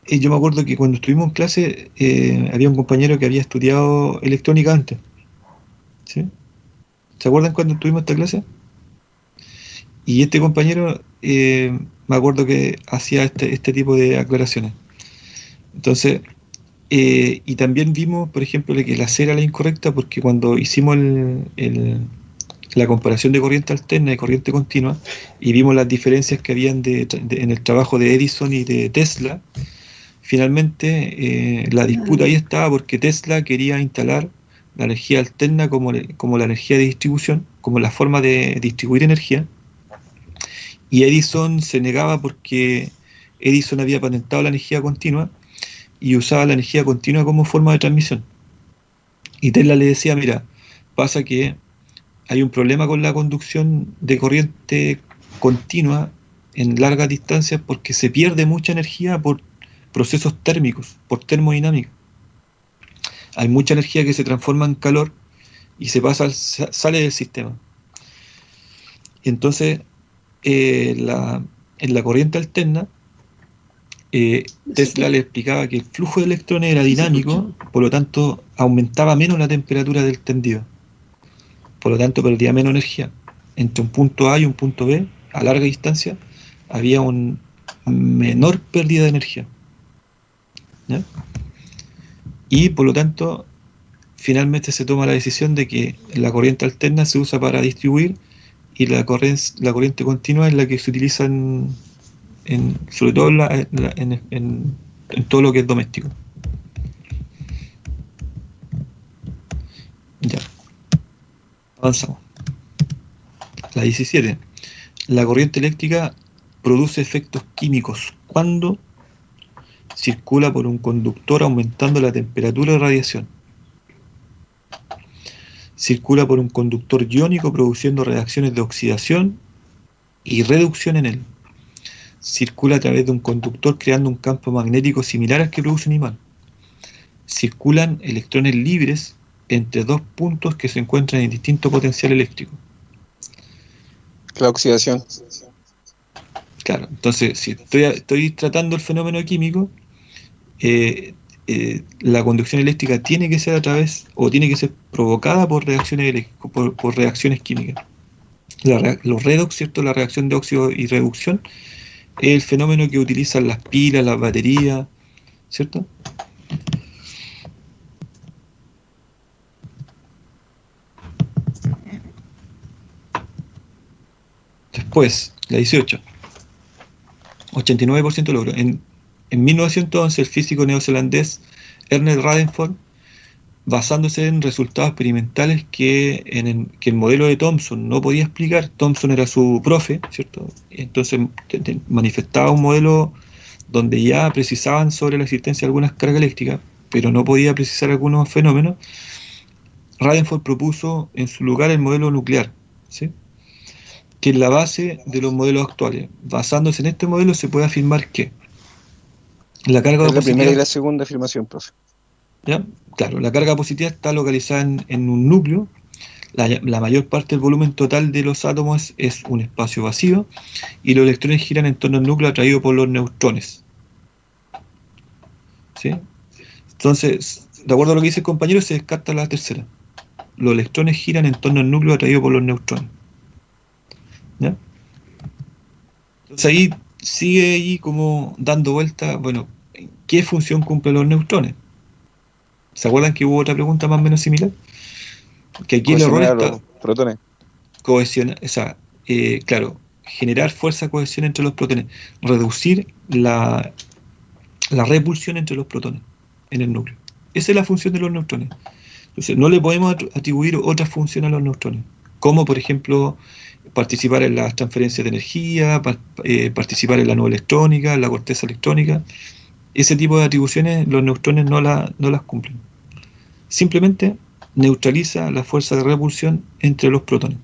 Speaker 1: yo me acuerdo que cuando estuvimos en clase, había un compañero que había estudiado electrónica antes, ¿sí? ¿Se acuerdan cuando tuvimos esta clase? Y este compañero, me acuerdo que hacía este tipo de aclaraciones. Entonces, y también vimos, por ejemplo, que la C era la incorrecta, porque cuando hicimos la comparación de corriente alterna y corriente continua, y vimos las diferencias que habían en el trabajo de Edison y de Tesla, finalmente la disputa ahí estaba porque Tesla quería instalar la energía alterna como la energía de distribución, como la forma de distribuir energía, y Edison se negaba porque Edison había patentado la energía continua y usaba la energía continua como forma de transmisión. Y Tesla le decía, mira, pasa que hay un problema con la conducción de corriente continua en largas distancias porque se pierde mucha energía por procesos térmicos, por termodinámica. Hay mucha energía que se transforma en calor y sale del sistema. Entonces, en la corriente alterna, Tesla le explicaba que el flujo de electrones era dinámico, por lo tanto aumentaba menos la temperatura del tendido, por lo tanto perdía menos energía. Entre un punto A y un punto B, a larga distancia, había una menor pérdida de energía, ¿ya? Y por lo tanto, finalmente se toma la decisión de que la corriente alterna se usa para distribuir y la corriente continua es la que se utiliza sobre todo en todo lo que es doméstico. Ya. Avanzamos. La 17. La corriente eléctrica produce efectos químicos cuando circula por un conductor aumentando la temperatura de radiación. Circula por un conductor iónico produciendo reacciones de oxidación y reducción en él. Circula a través de un conductor creando un campo magnético similar al que produce un imán. Circulan electrones libres entre dos puntos que se encuentran en distinto potencial eléctrico.
Speaker 5: La oxidación.
Speaker 1: Claro, entonces si estoy tratando el fenómeno químico, la conducción eléctrica tiene que ser tiene que ser provocada por reacciones químicas. Los redox, ¿cierto? La reacción de óxido y reducción es el fenómeno que utilizan las pilas, las baterías, ¿cierto? Después, la 18. 89% logro. En 1911, el físico neozelandés Ernest Rutherford, basándose en resultados experimentales que el modelo de Thomson no podía explicar. Thomson era su profe, ¿cierto? Entonces manifestaba un modelo donde ya precisaban sobre la existencia de algunas cargas eléctricas, pero no podía precisar algunos fenómenos. Rutherford propuso en su lugar el modelo nuclear, ¿sí? Que es la base de los modelos actuales. Basándose en este modelo se puede afirmar que La carga
Speaker 5: Es la primera y
Speaker 1: positiva,
Speaker 5: la segunda afirmación, profe.
Speaker 1: ¿ya? Claro, la carga positiva está localizada en un núcleo. La mayor parte del volumen total de los átomos es un espacio vacío y los electrones giran en torno al núcleo atraído por los neutrones. ¿Sí? Entonces, de acuerdo a lo que dice el compañero, se descarta la tercera. Los electrones giran en torno al núcleo atraído por los neutrones. ¿Ya? Entonces ahí sigue ahí como dando vuelta, bueno, ¿qué función cumplen los neutrones? ¿Se acuerdan que hubo otra pregunta más o menos similar? Que aquí el error
Speaker 5: Cohesionar a
Speaker 1: está
Speaker 5: los protones.
Speaker 1: cohesionar, o sea, claro, generar fuerza de cohesión entre los protones, reducir la repulsión entre los protones en el núcleo. Esa es la función de los neutrones. Entonces, no le podemos atribuir otra función a los neutrones, como por ejemplo participar en las transferencias de energía, participar en la nube electrónica, en la corteza electrónica. Ese tipo de atribuciones los neutrones no las cumplen. Simplemente neutraliza la fuerza de repulsión entre los protones.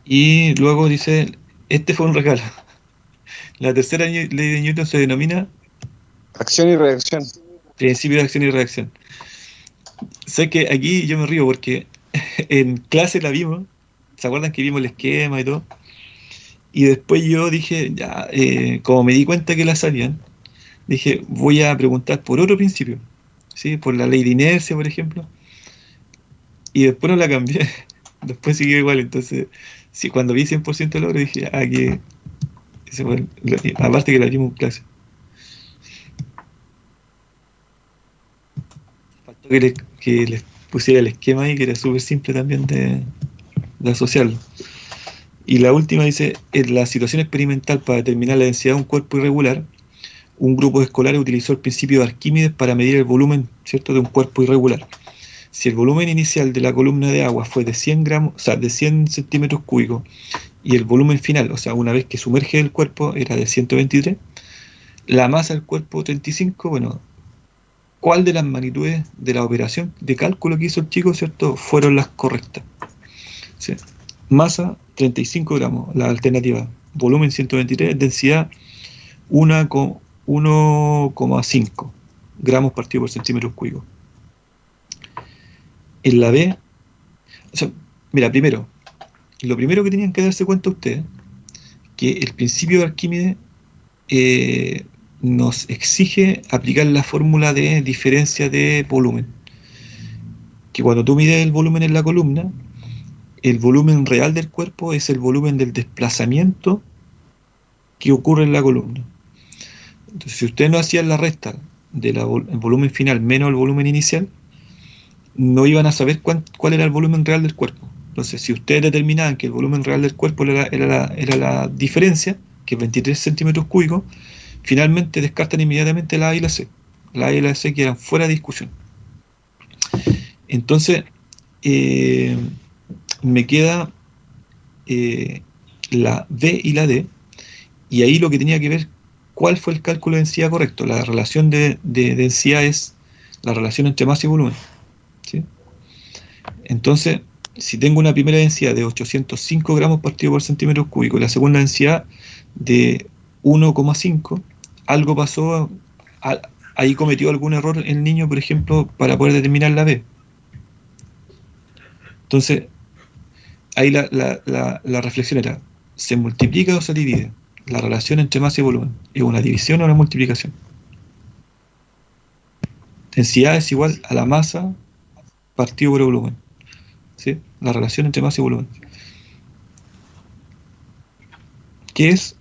Speaker 1: Y luego dice, este fue un regalo. La tercera ley de Newton se denomina
Speaker 5: Acción y reacción.
Speaker 1: principio de acción y reacción. Sé que aquí yo me río porque en clase la vimos, ¿se acuerdan que vimos el esquema y todo? Y después yo dije, ya, como me di cuenta que la sabían, dije, voy a preguntar por otro principio, ¿sí? Por la ley de inercia, por ejemplo. Y después no la cambié, después siguió igual. Entonces, sí, cuando vi 100% logro dije, que ese fue aparte que la vimos en clase. Faltó que les pusiera el esquema ahí, que era súper simple también de asociarlo. Y la última dice, en la situación experimental para determinar la densidad de un cuerpo irregular, un grupo de escolares utilizó el principio de Arquímedes para medir el volumen, ¿cierto?, de un cuerpo irregular. Si el volumen inicial de la columna de agua fue de 100 gramos, o sea, de 100 centímetros cúbicos, y el volumen final, o sea, una vez que sumerge el cuerpo, era de 123, la masa del cuerpo 35, bueno, ¿cuál de las magnitudes de la operación de cálculo que hizo el chico, ¿cierto?, fueron las correctas? ¿Sí? Masa 35 gramos, la alternativa. Volumen 123, densidad 1,5 gramos partido por centímetro cúbico. En la B, o sea, mira, lo primero que tenían que darse cuenta ustedes, que el principio de Arquímedes nos exige aplicar la fórmula de diferencia de volumen. Que cuando tú mides el volumen en la columna, el volumen real del cuerpo es el volumen del desplazamiento que ocurre en la columna. Entonces, si ustedes no hacían la resta del volumen final menos el volumen inicial, no iban a saber cuál era el volumen real del cuerpo. Entonces, si ustedes determinaban que el volumen real del cuerpo era la diferencia, que es 23 centímetros cúbicos, finalmente descartan inmediatamente la A y la C. La A y la C quedan fuera de discusión. Entonces, me queda la B y la D, y ahí lo que tenía que ver, ¿cuál fue el cálculo de densidad correcto? La relación de densidad es la relación entre masa y volumen, ¿sí? Entonces, si tengo una primera densidad de 805 gramos partido por centímetro cúbico y la segunda densidad de 1,5, algo pasó, ahí cometió algún error el niño, por ejemplo, para poder determinar la B. Entonces, ahí la reflexión era, ¿se multiplica o se divide? La relación entre masa y volumen, ¿es una división o una multiplicación? Densidad es igual a la masa partido por el volumen, ¿sí? La relación entre masa y volumen. ¿Qué es?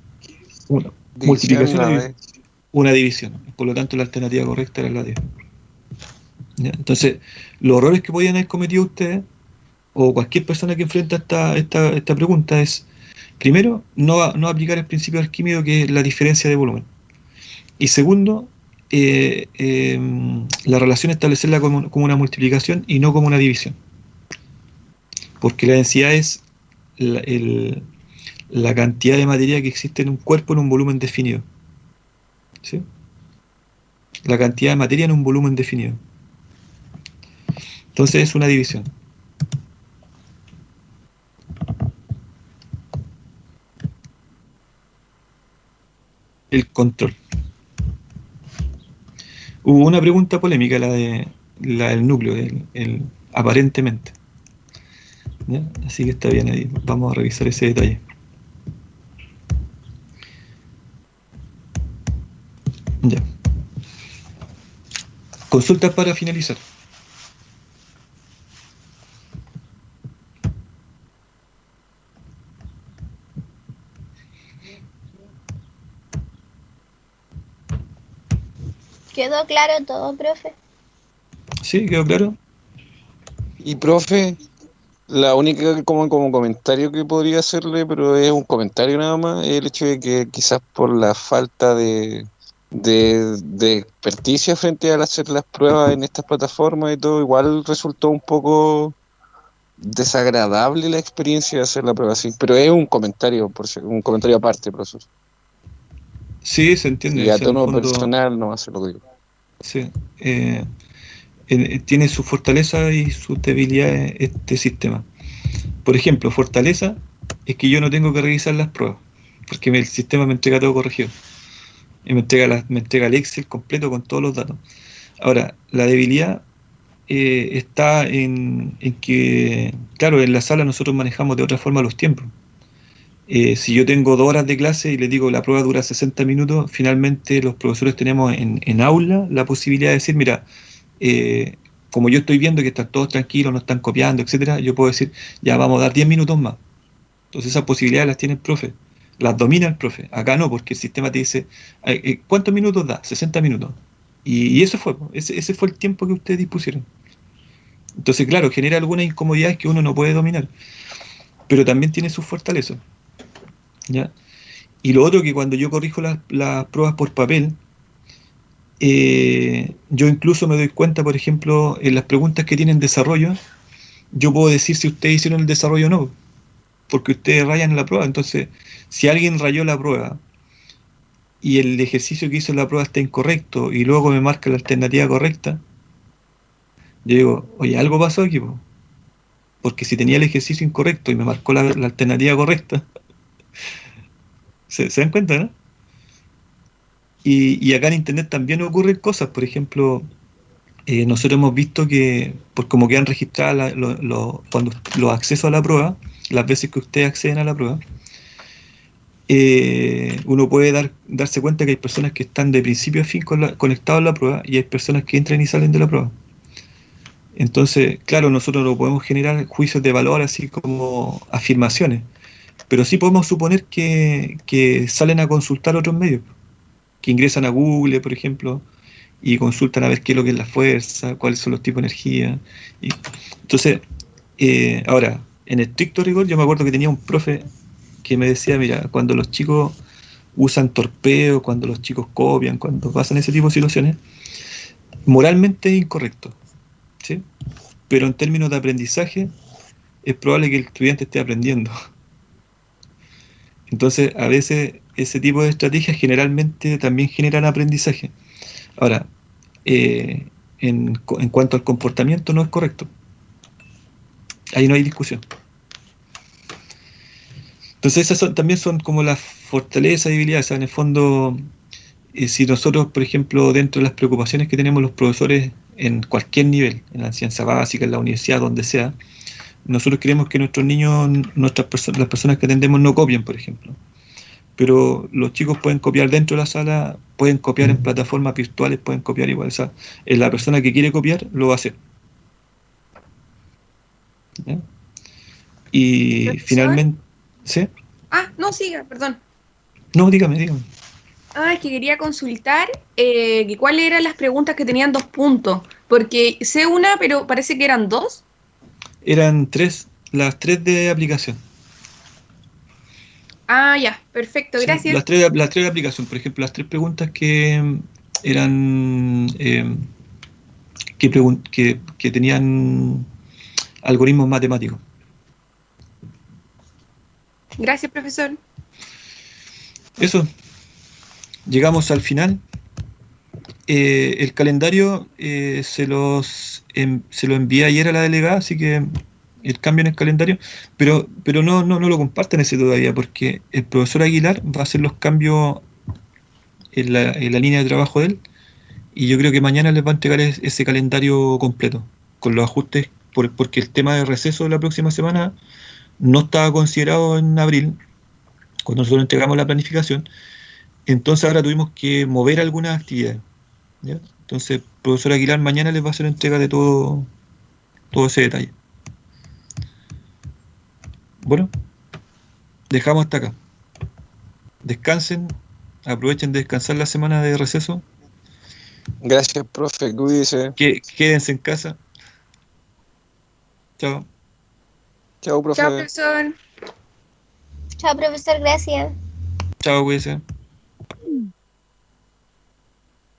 Speaker 1: Una multiplicación o una división. Por lo tanto, la alternativa correcta era la D. ¿Ya? Entonces, los errores que podían haber cometido ustedes, o cualquier persona que enfrenta esta pregunta, es, primero, no aplicar el principio de Arquímedes, que es la diferencia de volumen. Y segundo, la relación establecerla como una multiplicación y no como una división. Porque la densidad es la cantidad de materia que existe en un cuerpo en un volumen definido, ¿sí? La cantidad de materia en un volumen definido. Entonces es una división. el control. Hubo una pregunta polémica, la del núcleo, aparentemente. ¿Ya? Así que está bien ahí. Vamos a revisar ese detalle. Ya. Consultas para finalizar.
Speaker 4: ¿Quedó claro todo, profe?
Speaker 1: ¿Sí? ¿Quedó claro?
Speaker 5: Y profe, la única como comentario que podría hacerle, pero es un comentario nada más, es el hecho de que quizás por la falta de experticia frente al hacer las pruebas en estas plataformas y todo, igual resultó un poco desagradable la experiencia de hacer la prueba así. Pero es un comentario, un comentario aparte, profesor.
Speaker 1: Sí, se entiende.
Speaker 5: Y
Speaker 1: O
Speaker 5: a
Speaker 1: sea, en el
Speaker 5: tono
Speaker 1: fondo,
Speaker 5: personal no hace lo que digo.
Speaker 1: sí. Tiene su fortaleza y sus debilidades este sistema. Por ejemplo, fortaleza es que yo no tengo que revisar las pruebas, porque el sistema me entrega todo corregido. Y me entrega el Excel completo con todos los datos. Ahora, la debilidad está en que, claro, en la sala nosotros manejamos de otra forma los tiempos. Si yo tengo 2 horas de clase y les digo la prueba dura 60 minutos, finalmente los profesores tenemos en aula la posibilidad de decir, mira, como yo estoy viendo que están todos tranquilos, no están copiando, etcétera, yo puedo decir, ya vamos a dar 10 minutos más. Entonces esas posibilidades las tiene el profe, las domina el profe. Acá no, porque el sistema te dice, ¿cuántos minutos da? 60 minutos. Y ese fue el tiempo que ustedes dispusieron. Entonces, claro, genera algunas incomodidades que uno no puede dominar, pero también tiene sus fortalezas. ¿Ya? Y lo otro que cuando yo corrijo las pruebas por papel, yo incluso me doy cuenta, por ejemplo, en las preguntas que tienen desarrollo, yo puedo decir si ustedes hicieron el desarrollo o no, porque ustedes rayan la prueba. Entonces, si alguien rayó la prueba y el ejercicio que hizo en la prueba está incorrecto y luego me marca la alternativa correcta, yo digo, oye, algo pasó aquí, po. Porque si tenía el ejercicio incorrecto y me marcó la alternativa correcta, ¿se dan cuenta, no? Y acá en Internet también ocurren cosas. Por ejemplo, nosotros hemos visto que, por como quedan registradas cuando los accesos a la prueba, las veces que ustedes acceden a la prueba, uno puede darse cuenta que hay personas que están de principio a fin conectados a la prueba y hay personas que entran y salen de la prueba. Entonces, claro, nosotros no podemos generar juicios de valor así como afirmaciones, pero sí podemos suponer que salen a consultar otros medios, que ingresan a Google, por ejemplo, y consultan a ver qué es lo que es la fuerza, cuáles son los tipos de energía. Entonces, ahora, en estricto rigor, yo me acuerdo que tenía un profe que me decía, mira, cuando los chicos usan torpeo, cuando los chicos copian, cuando pasan ese tipo de situaciones, moralmente es incorrecto, ¿sí? Pero en términos de aprendizaje, es probable que el estudiante esté aprendiendo. Entonces, a veces ese tipo de estrategias generalmente también generan aprendizaje. Ahora, en cuanto al comportamiento no es correcto. Ahí no hay discusión. Entonces esas también son como las fortalezas y debilidades. O sea, en el fondo, si nosotros, por ejemplo, dentro de las preocupaciones que tenemos los profesores en cualquier nivel, en la enseñanza básica, en la universidad, donde sea, nosotros queremos que nuestros niños, las personas que atendemos no copien, por ejemplo. Pero los chicos pueden copiar dentro de la sala, pueden copiar en plataformas virtuales, pueden copiar igual. O sea, la persona que quiere copiar lo va a hacer. ¿Ya? Y
Speaker 7: ¿Profesor?
Speaker 1: finalmente... ¿Sí?
Speaker 7: Ah, no, siga, perdón.
Speaker 1: No, dígame.
Speaker 7: Ah, es que quería consultar que cuáles eran las preguntas que tenían 2 puntos, porque sé una, pero parece que eran 2.
Speaker 1: Eran las 3 de aplicación.
Speaker 7: Ah, ya, perfecto,
Speaker 1: Sí,
Speaker 7: gracias.
Speaker 1: las tres de aplicación, por ejemplo, las 3 preguntas que eran que tenían algoritmos matemáticos.
Speaker 7: Gracias, profesor.
Speaker 1: Eso, llegamos al final. El calendario se lo envié ayer a la delegada, así que el cambio en el calendario, pero no lo comparten ese todavía, porque el profesor Aguilar va a hacer los cambios en la línea de trabajo de él, y yo creo que mañana les va a entregar ese calendario completo, con los ajustes, porque el tema de receso de la próxima semana no estaba considerado en abril, cuando nosotros entregamos la planificación. Entonces ahora tuvimos que mover algunas actividades, ¿ya? Entonces, profesor Aguilar mañana les va a hacer entrega de todo ese detalle. Bueno, dejamos hasta acá. Descansen, aprovechen de descansar la semana de receso.
Speaker 5: Gracias, profe, cuídese.
Speaker 1: Quédense en casa. Chao.
Speaker 5: Chao, profe.
Speaker 7: Chao, profesor.
Speaker 4: Chao, profesor, gracias.
Speaker 1: Chao, cuídense.